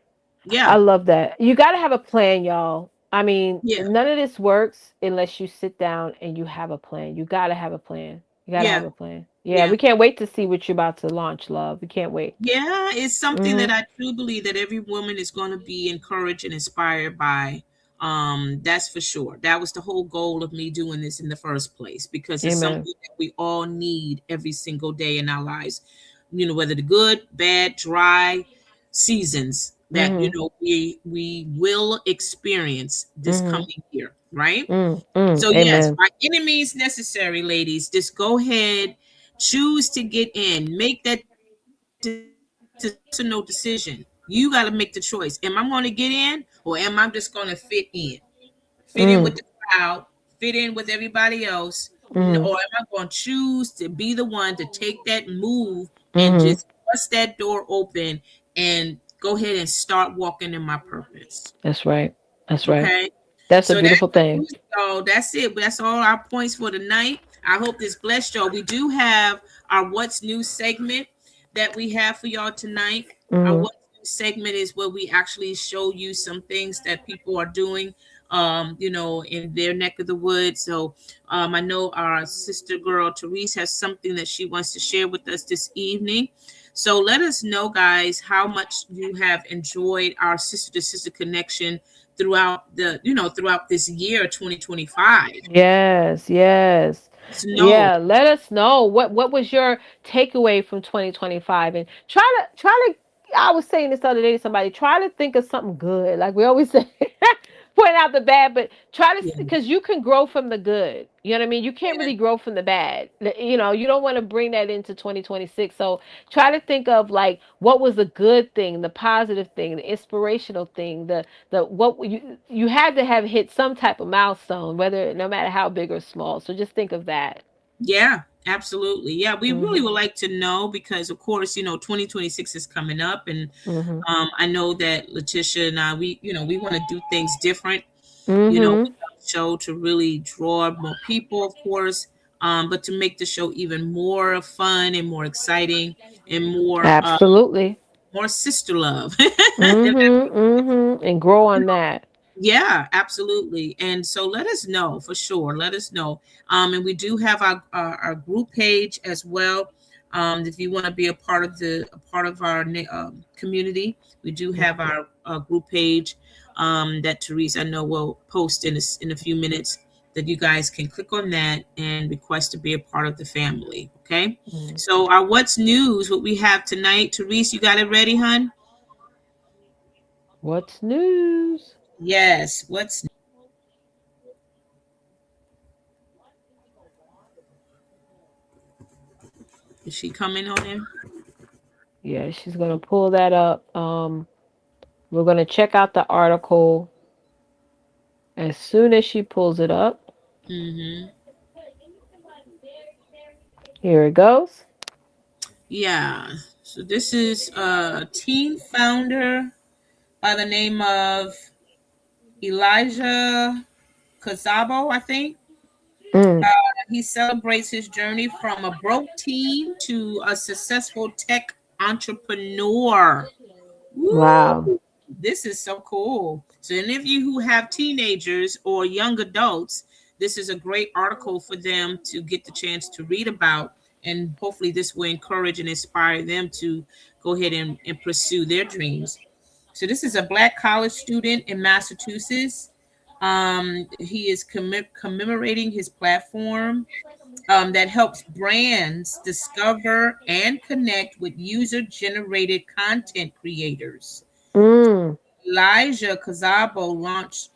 Speaker 2: yeah,
Speaker 1: I love that. You got to have a plan, y'all. I mean,
Speaker 2: yeah,
Speaker 1: none of this works unless you sit down and you have a plan. You got to have a plan. You got to have
Speaker 2: yeah,
Speaker 1: a plan. Yeah,
Speaker 2: yeah.
Speaker 1: we can't wait to see what you're about to launch, love. We can't wait.
Speaker 2: Yeah, it's something that
Speaker 1: Mhm.
Speaker 2: I do believe that every woman is going to be encouraged and inspired by. That's for sure. That was the whole goal of me doing this in the first place because it's
Speaker 1: Amen.
Speaker 2: something that we all need every single day in our lives. Whether the good, bad, dry seasons that
Speaker 1: Mhm.
Speaker 2: we will experience this
Speaker 1: Mhm.
Speaker 2: coming year, right?
Speaker 1: Mm. Mm.
Speaker 2: So yes,
Speaker 1: Amen.
Speaker 2: by any means necessary, ladies, just go ahead, choose to get in, make that decision. It's a yes or no decision. You got to make the choice. Am I going to get in or am I just going to fit in? Fit in with the
Speaker 1: Mm.
Speaker 2: crowd, fit in with everybody else, or
Speaker 1: Mhm.
Speaker 2: am I going to choose to be the one to take that move and
Speaker 1: Mhm.
Speaker 2: just bust that door open and go ahead and start walking in my purpose?
Speaker 1: That's right. That's right.
Speaker 2: Okay.
Speaker 1: That's a
Speaker 2: So that's
Speaker 1: beautiful thing.
Speaker 2: it, y'all. That's it. That's all our points for tonight. I hope this blessed y'all. We do have our What's New segment that we have for y'all tonight. Our
Speaker 1: Mhm.
Speaker 2: What's New segment is where we actually show you some things that people are doing, in their neck of the woods. So I know our sister girl, Therese, has something that she wants to share with us this evening. So let us know, guys, how much you have enjoyed our sister to sister connection throughout this year 2025.
Speaker 1: Yes, yes.
Speaker 2: Just know,
Speaker 1: Yeah, let us know what was your takeaway from 2025 and try to I was saying this the other day to somebody, try to think of something good. Like we always say, point out the bad, but try to
Speaker 2: yeah,
Speaker 1: because you can grow from the good. You know what I mean? You can't
Speaker 2: yeah,
Speaker 1: really grow from the bad. You don't want to bring that into 2026. So try to think of like what was the good thing, the positive thing, the inspirational thing, the what you had to have hit some type of milestone, whether no matter how big or small. So just think of that.
Speaker 2: yeah, absolutely. Yeah, we really
Speaker 1: Mhm.
Speaker 2: would like to know because, of course, 2026 is coming up, and
Speaker 1: Mhm.
Speaker 2: I know that Letitia and I, we want to do things different, with
Speaker 1: Mhm.
Speaker 2: our show to really draw more people, of course, but to make the show even more fun and more exciting and
Speaker 1: Absolutely.
Speaker 2: more sister love.
Speaker 1: Mhm. Mhm. And grow on that.
Speaker 2: Yeah, absolutely. And so let us know for sure. Let us know. And we do have our group page as well. If you want to be a part of our community, we do have our group page that Teresa I know will post in a few minutes. that you guys can click on that and request to be a part of the family. Okay.
Speaker 1: Mm.
Speaker 2: So our what's news, what we have tonight, Therese, you got it ready, hun?
Speaker 1: What's news?
Speaker 2: Yes. What's is she coming on there?
Speaker 1: Yeah, she's gonna pull that up. We're gonna check out the article as soon as she pulls it up.
Speaker 2: Mm-hmm.
Speaker 1: Here it goes.
Speaker 2: Yeah. So this is a teen founder by the name of Elijah Kazabo, I think.
Speaker 1: Mm.
Speaker 2: He celebrates his journey from a broke teen to a successful tech entrepreneur.
Speaker 1: Wow.
Speaker 2: Woo! This is so cool. So, any of you who have teenagers or young adults, this is a great article for them to get the chance to read about. And hopefully, this will encourage and inspire them to go ahead and pursue their dreams. So, this is a Black college student in Massachusetts. He is commemorating his platform that helps brands discover and connect with user generated content creators.
Speaker 1: Mm.
Speaker 2: Elijah Kazabo launched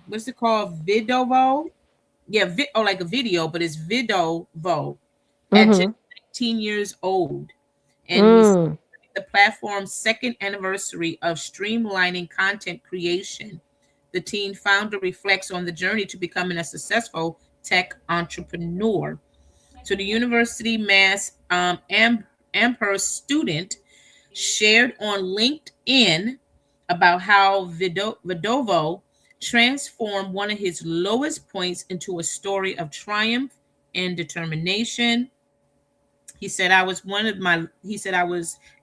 Speaker 2: what's it called? Vidovo? Yeah, like a video, but it's Vidovo at just
Speaker 1: Mhm.
Speaker 2: 19 years old. And he's
Speaker 1: Mm.
Speaker 2: the platform's second anniversary of streamlining content creation. The teen founder reflects on the journey to becoming a successful tech entrepreneur. So the University Mass Amherst student shared on LinkedIn about how Vidovo transformed one of his lowest points into a story of triumph and determination. He said I was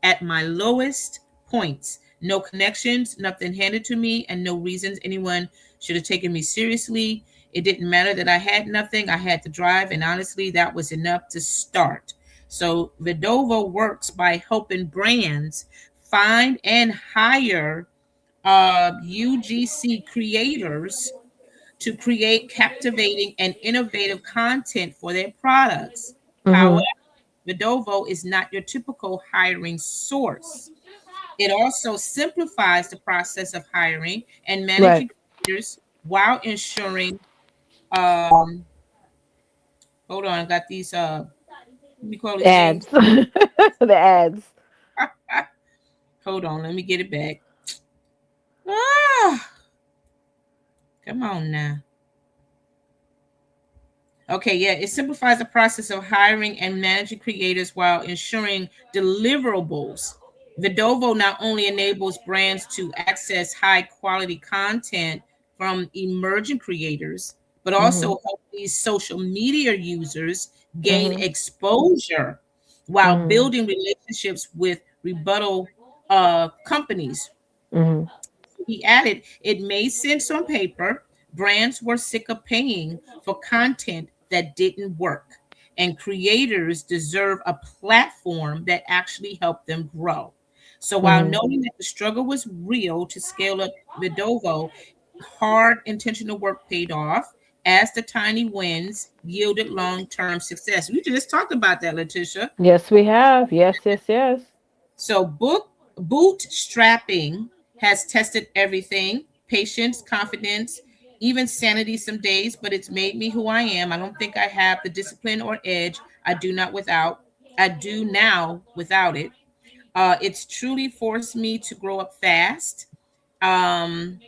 Speaker 2: at my lowest points. No connections, nothing handed to me, and no reasons anyone should have taken me seriously. It didn't matter that I had nothing. I had to drive, and honestly, that was enough to start. So Vidovo works by helping brands find and hire UGC creators to create captivating and innovative content for their products. However,
Speaker 1: Mhm.
Speaker 2: Vidovo is not your typical hiring source. It also simplifies the process of hiring and
Speaker 1: Right.
Speaker 2: managing creators while ensuring. Um, hold on, I got these. What do you call these things?
Speaker 1: Ads. The ads.
Speaker 2: Hold on, let me get it back. Ah, come on now. Okay, yeah, it simplifies the process of hiring and managing creators while ensuring deliverables. Vidovo not only enables brands to access high quality content from emerging creators, but
Speaker 1: Mhm.
Speaker 2: also help these social media users gain
Speaker 1: Mhm.
Speaker 2: exposure while
Speaker 1: Mhm.
Speaker 2: building relationships with rebuttal companies.
Speaker 1: Mhm.
Speaker 2: He added, it made sense on paper. Brands were sick of paying for content that didn't work, and creators deserve a platform that actually helped them grow. So while
Speaker 1: Mhm.
Speaker 2: knowing that the struggle was real to scale up Vidovo, hard intentional work paid off as the tiny wins yielded long-term success. We just talked about that, Letitia.
Speaker 1: Yes, we have. Yes, yes, yes.
Speaker 2: So bootstrapping has tested everything, patience, confidence, even sanity some days, but it's made me who I am. I don't think I have the discipline or edge I do now without it. It's truly forced me to grow up fast. Um,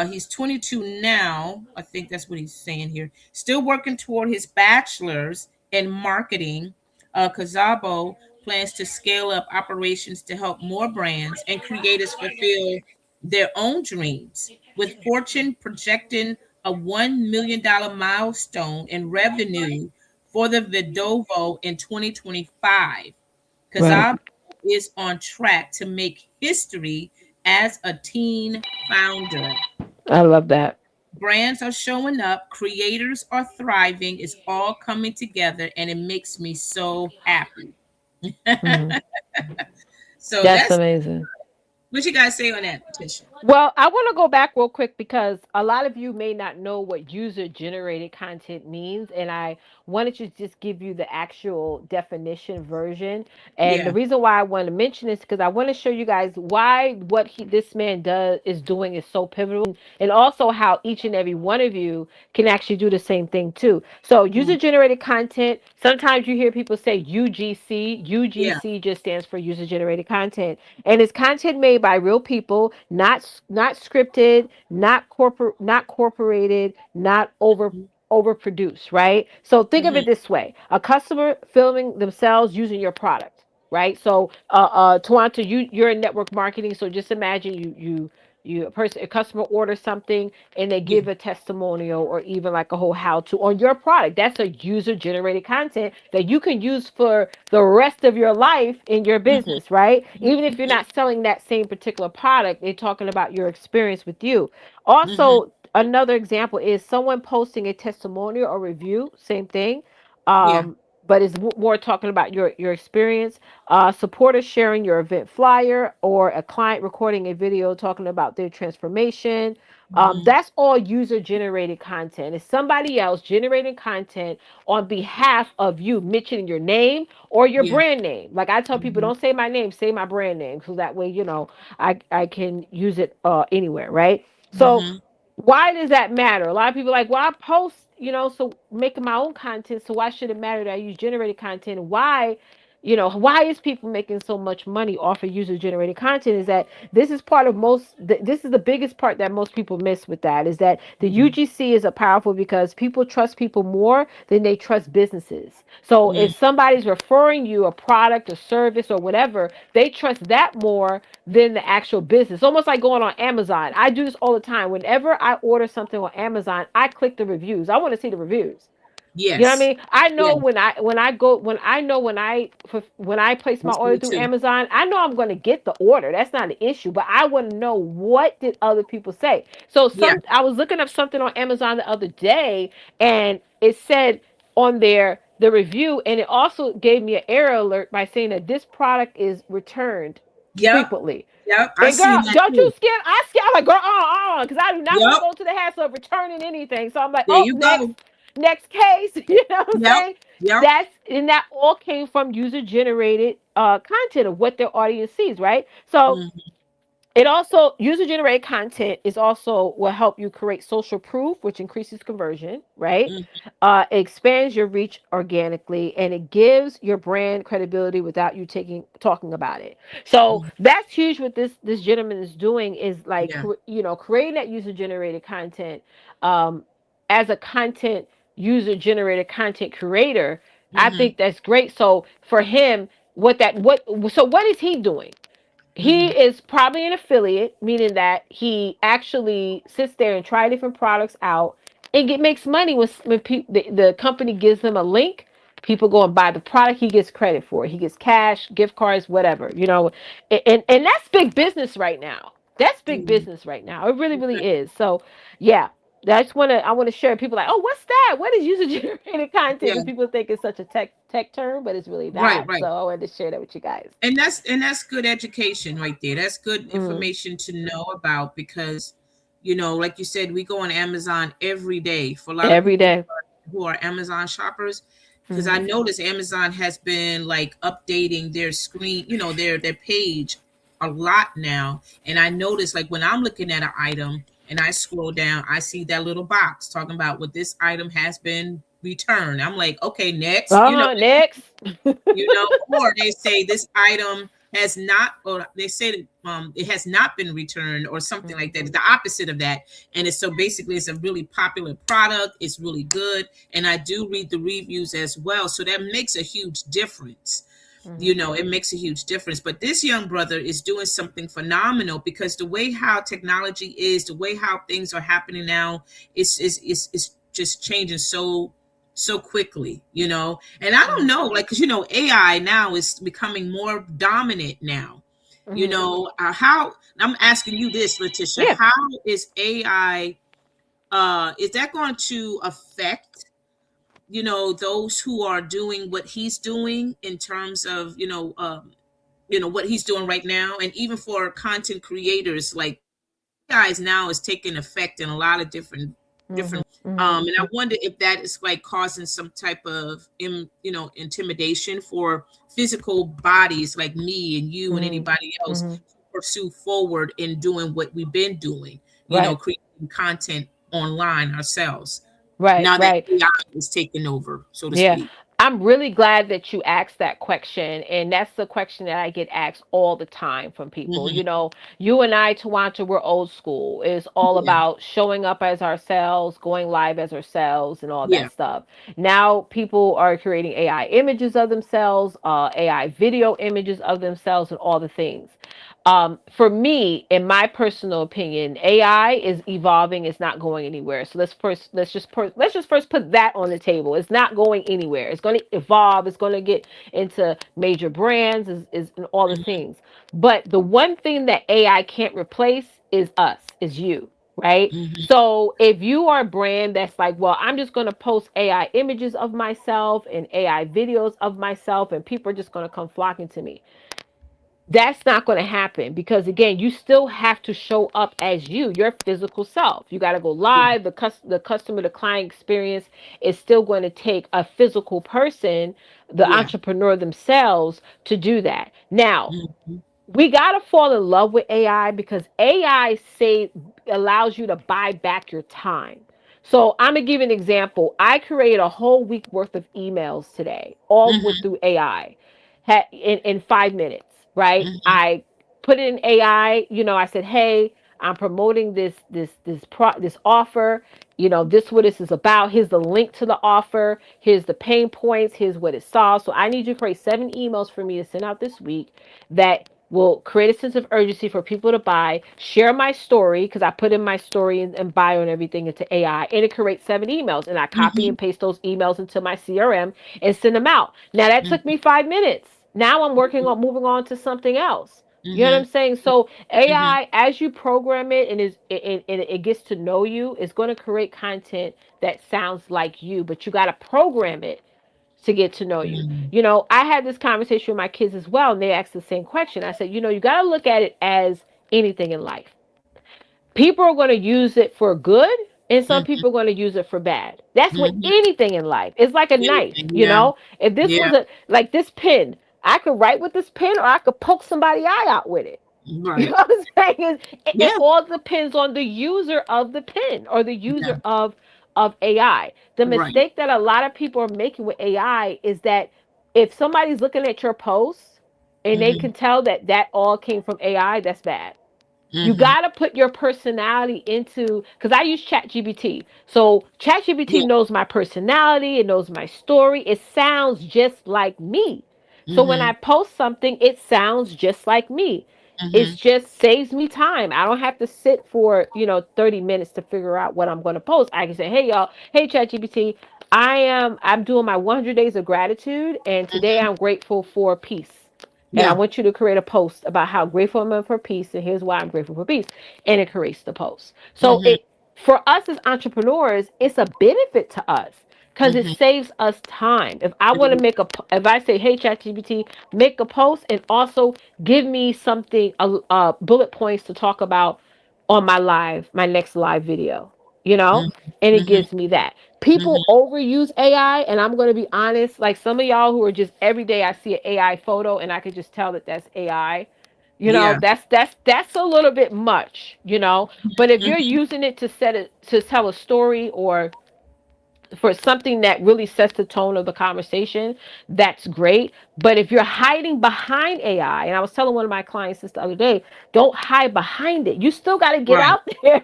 Speaker 2: he's 22 now. I think that's what he's saying here. Still working toward his bachelor's in marketing. Kazabo plans to scale up operations to help more brands and creators fulfill their own dreams. With Fortune projecting a $1 million milestone in revenue for the Vidovo in 2025,
Speaker 1: Right.
Speaker 2: Kazabo is on track to make history as a teen founder.
Speaker 1: I love that.
Speaker 2: Brands are showing up, creators are thriving, it's all coming together, and it makes me so happy.
Speaker 1: Mhm.
Speaker 2: So
Speaker 1: That's
Speaker 2: that's
Speaker 1: amazing.
Speaker 2: what you guys say on that, Patricia.
Speaker 1: Well, I want to go back real quick because a lot of you may not know what user generated content means. And I wanted to just give you the actual definition version. And the
Speaker 2: Yeah.
Speaker 1: reason why I want to mention this because I want to show you guys why what this man is doing is so pivotal, and also how each and every one of you can actually do the same thing too. So,
Speaker 2: Mm.
Speaker 1: user generated content, sometimes you hear people say UGC.
Speaker 2: Yeah.
Speaker 1: UGC just stands for user generated content, and it's content made by real people, not scripted, not corporated, not overproduced, right? So think of
Speaker 2: Mm-hmm.
Speaker 1: it this way: a customer filming themselves using your product, right? So, Twonta, you're in network marketing, so just imagine a customer orders something and they
Speaker 2: Yeah.
Speaker 1: give a testimonial or even like a whole how to on your product. That's a user generated content that you can use for the rest of your life in your
Speaker 2: Mm-hmm.
Speaker 1: business, right? Even if you're
Speaker 2: Mm-hmm.
Speaker 1: not selling that same particular product, they're talking about your experience with you.
Speaker 2: Mm-hmm.
Speaker 1: Also, another example is someone posting a testimonial or review, same thing.
Speaker 2: Yeah.
Speaker 1: But it's more talking about your experience. Supporters sharing your event flyer or a client recording a video talking about their transformation.
Speaker 2: Mm-hmm.
Speaker 1: That's all user generated content. It's somebody else generating content on behalf of you, mentioning your name or your
Speaker 2: Yeah.
Speaker 1: brand name. Like I tell people,
Speaker 2: Mm-hmm.
Speaker 1: don't say my name, say my brand name, so that way I can use it anywhere, right? So
Speaker 2: Mm-hmm.
Speaker 1: why does that matter? A lot of people are like, well, I post, so making my own content, so why should it matter that I use generated content? Why is people making so much money off of user generated content? Is that this is part of this is the biggest part that most people miss with that is that the
Speaker 2: Mm-hmm.
Speaker 1: UGC is a powerful because people trust people more than they trust businesses. So if somebody's referring you a product or service or whatever, they trust that more than the actual business. Almost like going on Amazon. I do this all the time. Whenever I order something on Amazon, I click the reviews. I want to see the reviews. You know what I
Speaker 2: Yes.
Speaker 1: mean? I
Speaker 2: Yeah.
Speaker 1: know when I place my
Speaker 2: That's
Speaker 1: order
Speaker 2: me
Speaker 1: through
Speaker 2: too.
Speaker 1: Amazon, I know I'm going to get the order. That's not an issue, but I want to know what did other people say. So
Speaker 2: Yeah.
Speaker 1: I was looking up something on Amazon the other day, and it said on there the review, and it also gave me an error alert by saying that this product is returned
Speaker 2: Yep.
Speaker 1: frequently.
Speaker 2: Yep. I
Speaker 1: And girl,
Speaker 2: seen that
Speaker 1: don't you
Speaker 2: too.
Speaker 1: scared? I scared. I'm like, girl, because I do not want to
Speaker 2: Yep.
Speaker 1: go to the hassle of returning anything. So I'm like,
Speaker 2: There
Speaker 1: oh,
Speaker 2: you
Speaker 1: next,
Speaker 2: go.
Speaker 1: next case. You know what I'm
Speaker 2: Yep.
Speaker 1: saying?
Speaker 2: Yep.
Speaker 1: That all came from user generated content of what their audience sees, right? So
Speaker 2: Mm-hmm.
Speaker 1: it also user generated content is also will help you create social proof, which increases conversion, right?
Speaker 2: Mm-hmm.
Speaker 1: Expands your reach organically, and it gives your brand credibility without you talking about it. So
Speaker 2: Mm-hmm.
Speaker 1: that's huge. What this gentleman is doing is like
Speaker 2: Yeah.
Speaker 1: creating that user generated content um, as a content user generated content creator. I
Speaker 2: Mm-hmm.
Speaker 1: think that's great. So for him, what is he doing? He
Speaker 2: Mm-hmm.
Speaker 1: is probably an affiliate, meaning that he actually sits there and try different products out and makes money when the company gives him a link. People go and buy the product. He gets credit for it. He gets cash, gift cards, whatever. And that's big business right now. That's big
Speaker 2: Mm-hmm.
Speaker 1: business right now. It really, really is. So, yeah, I want to share. People like, oh, what's that? What is user generated content?
Speaker 2: Yeah.
Speaker 1: Because people think it's such a tech term, but it's really
Speaker 2: Right.
Speaker 1: not. So
Speaker 2: Right.
Speaker 1: I wanted to share that with you guys.
Speaker 2: And that's good education right there. That's good
Speaker 1: Mm,
Speaker 2: information to know about because, like you said, we go on Amazon every day. For a lot of
Speaker 1: every
Speaker 2: people
Speaker 1: day.
Speaker 2: who are Amazon shoppers, because I
Speaker 1: Mm-hmm.
Speaker 2: notice Amazon has been like updating their screen, their page a lot now. And I notice like when I'm looking at an item and I scroll down, I see that little box talking about what this item has been returned. I'm like, okay, next,
Speaker 1: Next.
Speaker 2: or they say this item has not, or they say that it has not been returned or something like that.
Speaker 1: Mm-hmm.
Speaker 2: It's the opposite of that. And it's so basically it's a really popular product. It's really good. And I do read the reviews as well. So that makes a huge difference.
Speaker 1: Mm-hmm.
Speaker 2: It makes a huge difference. But this young brother is doing something phenomenal because the way how technology is, the way how things are happening now, is just changing so quickly, and I don't
Speaker 1: Mm-hmm.
Speaker 2: know, like, because AI now is becoming more dominant now.
Speaker 1: Mm-hmm.
Speaker 2: How I'm asking you this, Letitia,
Speaker 1: Yeah.
Speaker 2: how is AI, is that going to affect, those who are doing what he's doing in terms of, what he's doing right now, and even for content creators, like AI is now is taking effect in a lot of different.
Speaker 1: Mhm.
Speaker 2: And I wonder if that is like causing some type of intimidation for physical bodies like me and you and
Speaker 1: Mhm.
Speaker 2: anybody else
Speaker 1: Mhm.
Speaker 2: to pursue forward in doing what we've been doing,
Speaker 1: Right.
Speaker 2: creating content online ourselves.
Speaker 1: Right.
Speaker 2: Now that
Speaker 1: Right.
Speaker 2: AI is taking over, so to
Speaker 1: Yeah.
Speaker 2: speak.
Speaker 1: I'm really glad that you asked that question. And that's the question that I get asked all the time from people.
Speaker 2: Hmm.
Speaker 1: You and I, Tawanta, we're old school. It's all
Speaker 2: Yeah,
Speaker 1: about showing up as ourselves, going live as ourselves, and all
Speaker 2: yeah,
Speaker 1: that stuff. Now, people are creating AI images of themselves, AI video images of themselves, and all the things. For me, in my personal opinion, AI is evolving. It's not going anywhere. So let's just first put that on the table. It's not going anywhere. It's going to evolve. It's going to get into major brands, is and all the things. But the one thing that AI can't replace is us, is you, right?
Speaker 2: hmm
Speaker 1: So if you are a brand that's like, well, I'm just going to post AI images of myself and AI videos of myself, and people are just going to come flocking to me, that's not going to happen, because again, you still have to show up as your physical self. You got to go live. The customer, the client experience is still going to take a physical person, the
Speaker 2: yeah,
Speaker 1: entrepreneur themselves, to do that. Now,
Speaker 2: hmm
Speaker 1: we got to fall in love with AI, because AI allows you to buy back your time. So I'm gonna give you an example. I created a whole week worth of emails today, all with
Speaker 2: hmm
Speaker 1: through AI, in 5 minutes. Right?
Speaker 2: hmm
Speaker 1: I put it in AI. I said, hey, I'm promoting this offer. This what this is about. Here's the link to the offer. Here's the pain points. Here's what it solves. So I need you to create 7 emails for me to send out this week that will create a sense of urgency for people to buy. Share my story, because I put in my story and bio and everything into AI, and it creates 7 emails. And I copy
Speaker 2: hmm
Speaker 1: and paste those emails into my CRM and send them out. Now that took me 5 minutes. Now I'm working on moving on to something else. You know what
Speaker 2: hmm
Speaker 1: I'm saying? So
Speaker 2: hmm
Speaker 1: AI, as you program it and it gets to know you, it's going to create content that sounds like you, but you got to program it to get to know you.
Speaker 2: hmm
Speaker 1: I had this conversation with my kids as well, and they asked the same question. I said, you got to look at it as anything in life. People are going to use it for good, and some
Speaker 2: hmm
Speaker 1: people are going to use it for bad. That's with
Speaker 2: hmm
Speaker 1: anything in life. It's like a knife.
Speaker 2: Anything, yeah,
Speaker 1: If this
Speaker 2: yeah,
Speaker 1: was like this pen, I could write with this pen, or I could poke somebody's eye out with it. You know
Speaker 2: right,
Speaker 1: what I'm saying? It
Speaker 2: yeah,
Speaker 1: all depends on the user of the pen, or the
Speaker 2: yeah,
Speaker 1: user of AI. The
Speaker 2: right,
Speaker 1: mistake that a lot of people are making with AI is that if somebody's looking at your posts and they
Speaker 2: hmm
Speaker 1: can tell that that all came from AI, that's bad. You
Speaker 2: hmm
Speaker 1: got to put your personality into, because I use ChatGPT. So ChatGPT
Speaker 2: yeah,
Speaker 1: knows my personality, it knows my story. It sounds just like me. So when I
Speaker 2: hmm
Speaker 1: post something, it sounds just like me. It
Speaker 2: hmm
Speaker 1: just saves me time. I don't have to sit for 30 minutes to figure out what I'm going to post. I can say, hey y'all, hey ChatGPT, I'm doing my 100 days of gratitude, and today I'm grateful for peace. And I
Speaker 2: yeah,
Speaker 1: want you to create a post about how grateful I am for peace, and here's why I'm grateful for peace. And it creates the post. So
Speaker 2: hmm
Speaker 1: for us as entrepreneurs, it's a benefit to us, because it
Speaker 2: hmm
Speaker 1: saves us time. If I want to if I say, hey ChatGPT, make a post and also give me something, bullet points to talk about on my next live video, you know,
Speaker 2: hmm
Speaker 1: and it
Speaker 2: hmm
Speaker 1: gives me that. People
Speaker 2: hmm
Speaker 1: overuse AI, and I'm going to be honest, like some of y'all who are just every day I see an AI photo and I could just tell that that's AI.
Speaker 2: yeah,
Speaker 1: That's a little bit much, But if you're
Speaker 2: hmm
Speaker 1: using it to tell a story, or for something that really sets the tone of the conversation, that's great. But if you're hiding behind AI, and I was telling one of my clients this the other day, don't hide behind it. You still got to get
Speaker 2: right,
Speaker 1: out there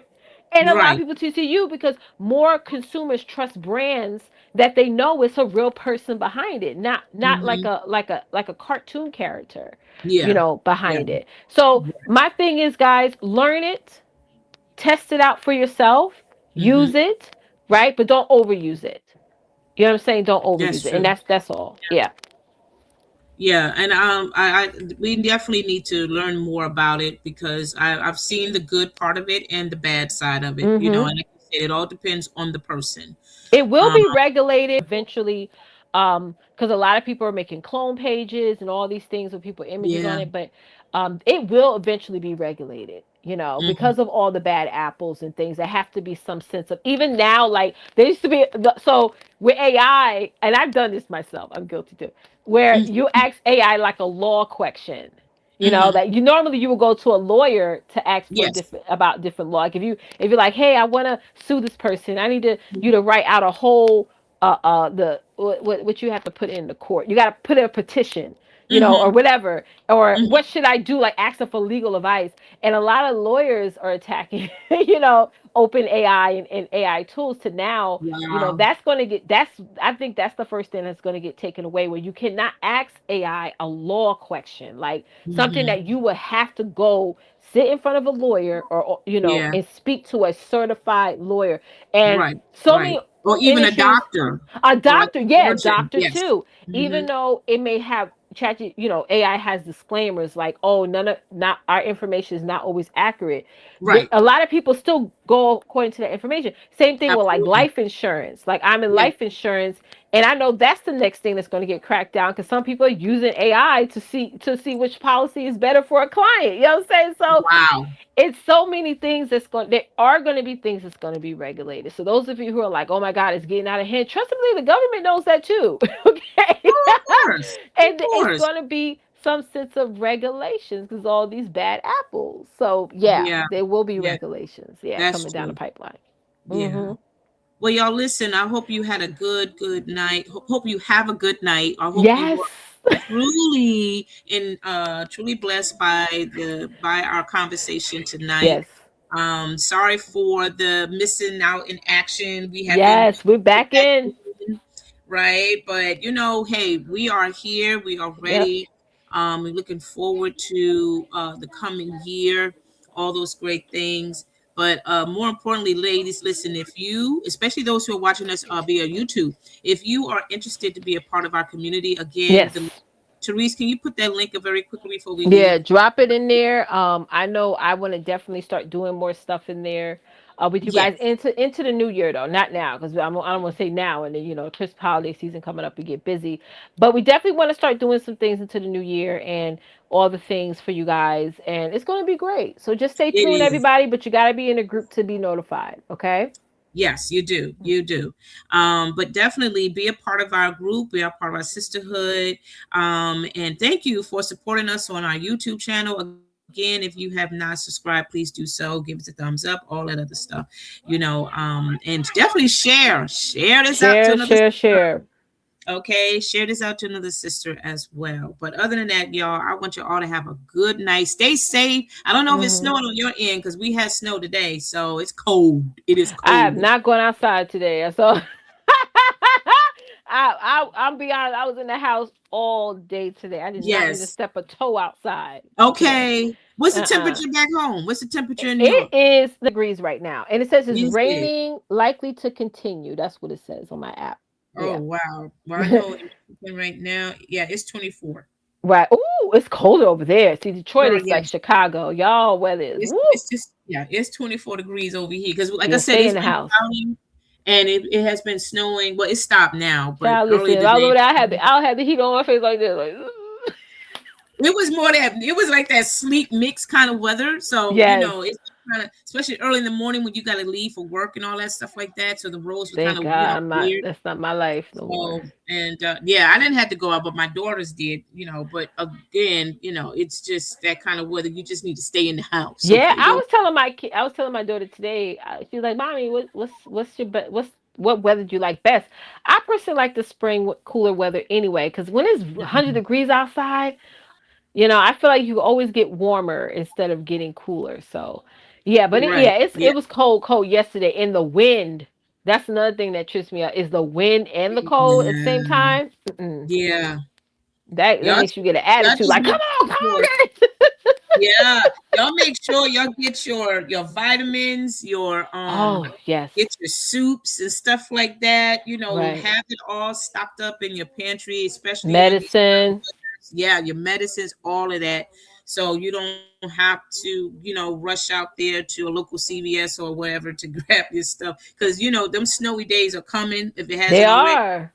Speaker 1: and allow
Speaker 2: right,
Speaker 1: people to see you, because more consumers trust brands that they know it's a real person behind it, not like
Speaker 2: hmm
Speaker 1: a cartoon character,
Speaker 2: yeah, yeah,
Speaker 1: behind it. So my thing is, guys, learn it, test it out for yourself,
Speaker 2: hmm
Speaker 1: use it, right? But don't overuse it. You know what I'm saying? Don't
Speaker 2: that's
Speaker 1: overuse it. And
Speaker 2: true.
Speaker 1: that's all. Yeah.
Speaker 2: Yeah, and I we definitely need to learn more about it because I've seen the good part of it and the bad side of it.
Speaker 1: Mm-hmm.
Speaker 2: And like you said, it all depends on the person.
Speaker 1: It will
Speaker 2: Um,
Speaker 1: be regulated eventually, because a lot of people are making clone pages and all these things with people images on
Speaker 2: yeah,
Speaker 1: it, but it will eventually be regulated.
Speaker 2: Mhm.
Speaker 1: because of all the bad apples and things. There have to be some sense of, even now, like there used to be so with AI, and I've done this myself, I'm guilty too, where you
Speaker 2: Mhm.
Speaker 1: ask AI like a law question.
Speaker 2: Mhm.
Speaker 1: That you normally you would go to a lawyer to ask for
Speaker 2: Yes.
Speaker 1: different about different law. Like if you're like, hey, I want to sue this person, I need you to write out a whole the what you have to put in the court. You got to put in a petition, or
Speaker 2: Mhm.
Speaker 1: whatever, or
Speaker 2: Mhm.
Speaker 1: what should I do, like asking for legal advice. And a lot of lawyers are attacking, open AI and AI tools to now,
Speaker 2: Wow.
Speaker 1: that's going to I think that's the first thing that's going to get taken away, where you cannot ask AI a law question, like something
Speaker 2: Mhm.
Speaker 1: that you would have to go sit in front of a lawyer, or
Speaker 2: Yeah.
Speaker 1: and speak to a certified lawyer. And
Speaker 2: Right.
Speaker 1: so
Speaker 2: Right.
Speaker 1: many
Speaker 2: Or even a
Speaker 1: industries,
Speaker 2: doctor
Speaker 1: a
Speaker 2: or a
Speaker 1: doctor, yeah,
Speaker 2: surgeon.
Speaker 1: doctor
Speaker 2: Yes.
Speaker 1: too. Even
Speaker 2: Mhm.
Speaker 1: though it may have AI has disclaimers like, oh, none of not our information is not always accurate.
Speaker 2: Right.
Speaker 1: A lot of people still go according to that information. Same thing with like
Speaker 2: Absolutely.
Speaker 1: life insurance. Like I'm in
Speaker 2: Yes.
Speaker 1: life insurance, and I know that's the next thing that's going to get cracked down, because some people are using AI to see which policy is better for a client. You know what I'm saying? So
Speaker 2: Wow.
Speaker 1: it's so many things there are going to be things that's going to be regulated. So those of you who are like, oh my god, it's getting out of hand, trust me, the government knows that too. Okay.
Speaker 2: Oh, of course. Of
Speaker 1: And it's
Speaker 2: course.
Speaker 1: going to be some sense of regulations, because all these bad apples. So yeah,
Speaker 2: Yeah.
Speaker 1: there will be
Speaker 2: Yeah.
Speaker 1: regulations, yeah,
Speaker 2: That's
Speaker 1: coming down the
Speaker 2: true.
Speaker 1: pipeline.
Speaker 2: Yeah.
Speaker 1: Hmm.
Speaker 2: Well, y'all listen. I hope you had a good night. Hope you have a good night. I hope you
Speaker 1: Yes.
Speaker 2: were truly blessed by our conversation tonight.
Speaker 1: Yes.
Speaker 2: Sorry for the missing out in action. We have been
Speaker 1: Yes, we're
Speaker 2: get
Speaker 1: back
Speaker 2: back
Speaker 1: in.
Speaker 2: in, right? But hey, we are here. We are
Speaker 1: Yep.
Speaker 2: ready. We're looking forward to the coming year, all those great things. But more importantly, ladies, listen, if you, especially those who are watching us via YouTube, if you are interested to be a part of our community, again,
Speaker 1: Yes.
Speaker 2: Therese, can you put that link up very quickly before we leave?
Speaker 1: Yeah, drop it in there. I know I want to definitely start doing more stuff in there, with you guys,
Speaker 2: Yes,
Speaker 1: into the new year, though. Not now, because I don't want to say now, and then Christmas holiday season coming up, we get busy. But we definitely want to start doing some things into the new year, and all the things for you guys, and it's going to be great. So just stay
Speaker 2: it
Speaker 1: tuned,
Speaker 2: is.
Speaker 1: everybody. But you got to be in a group to be notified. Okay.
Speaker 2: Yes, you do. You do. But definitely be a part of our group, be a part of our sisterhood. And thank you for supporting us on our YouTube channel. Again, if you have not subscribed, please do so. Give us a thumbs up, all that other stuff, and definitely share this out to
Speaker 1: Share,
Speaker 2: another
Speaker 1: share,
Speaker 2: sister.
Speaker 1: share.
Speaker 2: Okay, share this out to another sister as well. But other than that, y'all, I want you all to have a good night. Stay safe. I don't know if it's
Speaker 1: Hmm.
Speaker 2: snowing on your end because we had snow today, so it's cold. It is
Speaker 1: I have
Speaker 2: cold.
Speaker 1: not gone outside today, so I'm be honest. I was in the house all day today. I did not even
Speaker 2: Yes.
Speaker 1: step a toe outside today.
Speaker 2: Okay. What's the
Speaker 1: Uh-uh.
Speaker 2: temperature back home? What's the temperature in New
Speaker 1: It
Speaker 2: York?
Speaker 1: is degrees right now, and it says it's
Speaker 2: Is it?
Speaker 1: raining, likely to continue. That's what it says on my app.
Speaker 2: Oh
Speaker 1: Yeah.
Speaker 2: wow. Well, I know in Washington right now, yeah, it's 24.
Speaker 1: Right. Ooh, it's colder over there. See, Detroit
Speaker 2: Girl,
Speaker 1: is like
Speaker 2: yes.
Speaker 1: Chicago. Y'all weather is woo.
Speaker 2: It's just yeah, it's 24 degrees over here. Because like I
Speaker 1: Yeah,
Speaker 2: said,
Speaker 1: stay in
Speaker 2: it's
Speaker 1: the
Speaker 2: been
Speaker 1: house.
Speaker 2: cloudy and it has been snowing. Well, it stopped now, but
Speaker 1: Child, listen.
Speaker 2: earlier
Speaker 1: If I was over
Speaker 2: today
Speaker 1: there, I'll have the heat on my face like this. Like,
Speaker 2: it was more that it was like that sleep mix kind of weather. So,
Speaker 1: yes.
Speaker 2: it's kind of, especially early in the morning when you got to leave for work and all that stuff like that. So the roads were kind
Speaker 1: Thank
Speaker 2: of,
Speaker 1: God,
Speaker 2: weird.
Speaker 1: that's not my life no more.
Speaker 2: So, and yeah, I didn't have to go out, but my daughters did, but again, it's just that kind of weather. You just need to stay in the house.
Speaker 1: Yeah,
Speaker 2: Okay. Don't,
Speaker 1: I was telling my daughter today. She was like, "Mommy, what weather do you like best?" I personally like the spring cooler weather anyway, because when it's 100
Speaker 2: Mhm.
Speaker 1: degrees outside, I feel like you always get warmer instead of getting cooler. So, yeah, but
Speaker 2: Right.
Speaker 1: it
Speaker 2: Yeah.
Speaker 1: was cold yesterday, and the wind. That's another thing that trips me out, is the wind and the cold at the same
Speaker 2: Yeah.
Speaker 1: time. Mm-mm.
Speaker 2: Yeah.
Speaker 1: That
Speaker 2: Y'all,
Speaker 1: makes you get an
Speaker 2: y'all
Speaker 1: attitude,
Speaker 2: just
Speaker 1: like,
Speaker 2: make
Speaker 1: come
Speaker 2: sure.
Speaker 1: on, guys.
Speaker 2: Yeah, y'all make sure y'all get your vitamins,
Speaker 1: Oh
Speaker 2: get
Speaker 1: yes,
Speaker 2: your soups and stuff like that.
Speaker 1: right.
Speaker 2: Have it all stocked up in your pantry, especially during these certain
Speaker 1: Medicine.
Speaker 2: weathers. Yeah, your medicines, all of that. So you don't have to, rush out there to a local CVS or wherever to grab your stuff because them snowy days are coming if it
Speaker 1: They
Speaker 2: hasn't already.
Speaker 1: are.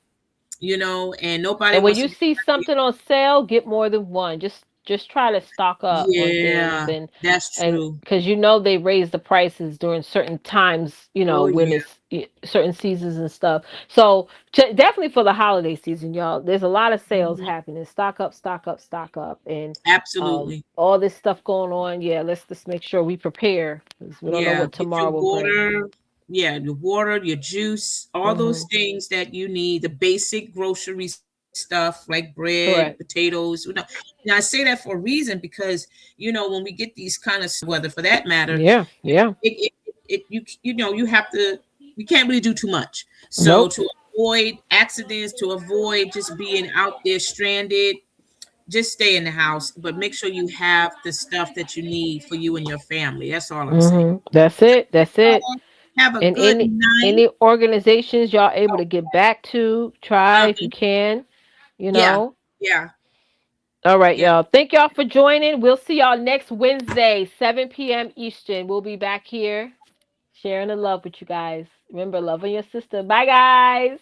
Speaker 2: And nobody
Speaker 1: And when
Speaker 2: wants
Speaker 1: you
Speaker 2: to be
Speaker 1: see
Speaker 2: out
Speaker 1: something on sale, get more than one. Just just try to stock up on things,
Speaker 2: Yeah, that's
Speaker 1: and
Speaker 2: true.
Speaker 1: because you know they raise the prices during certain times, you know,
Speaker 2: Oh
Speaker 1: when
Speaker 2: yeah,
Speaker 1: it's certain seasons and stuff. So definitely for the holiday season, y'all, there's a lot of sales
Speaker 2: mhm,
Speaker 1: happening. Stock up, stock up, stock up, and
Speaker 2: absolutely.
Speaker 1: all this stuff going on. Yeah, let's just make sure we prepare because we don't know
Speaker 2: Yeah,
Speaker 1: what
Speaker 2: get
Speaker 1: tomorrow
Speaker 2: your
Speaker 1: will bring.
Speaker 2: water. Yeah, your water, your juice, all those
Speaker 1: Hmm.
Speaker 2: things that you need, the basic grocery stuff like bread,
Speaker 1: Correct.
Speaker 2: potatoes. Now I say that for a reason because when we get these kind of weather, for that matter,
Speaker 1: Yeah, yeah.
Speaker 2: you have to, you can't really do too much. So
Speaker 1: Nope.
Speaker 2: to avoid accidents, to avoid just being out there stranded, just stay in the house, but make sure you have the stuff that you need for you and your family. That's all I'm saying.
Speaker 1: That's it. That's it.
Speaker 2: Have a
Speaker 1: And
Speaker 2: good night.
Speaker 1: any organizations y'all able to get back to, try if you
Speaker 2: Uh-huh.
Speaker 1: can, you
Speaker 2: Yeah,
Speaker 1: know.
Speaker 2: yeah,
Speaker 1: All right,
Speaker 2: yeah.
Speaker 1: y'all. Thank y'all for joining. We'll see y'all next Wednesday, 7 p.m. Eastern. We'll be back here sharing the love with you guys. Remember, love on your sister. Bye, guys.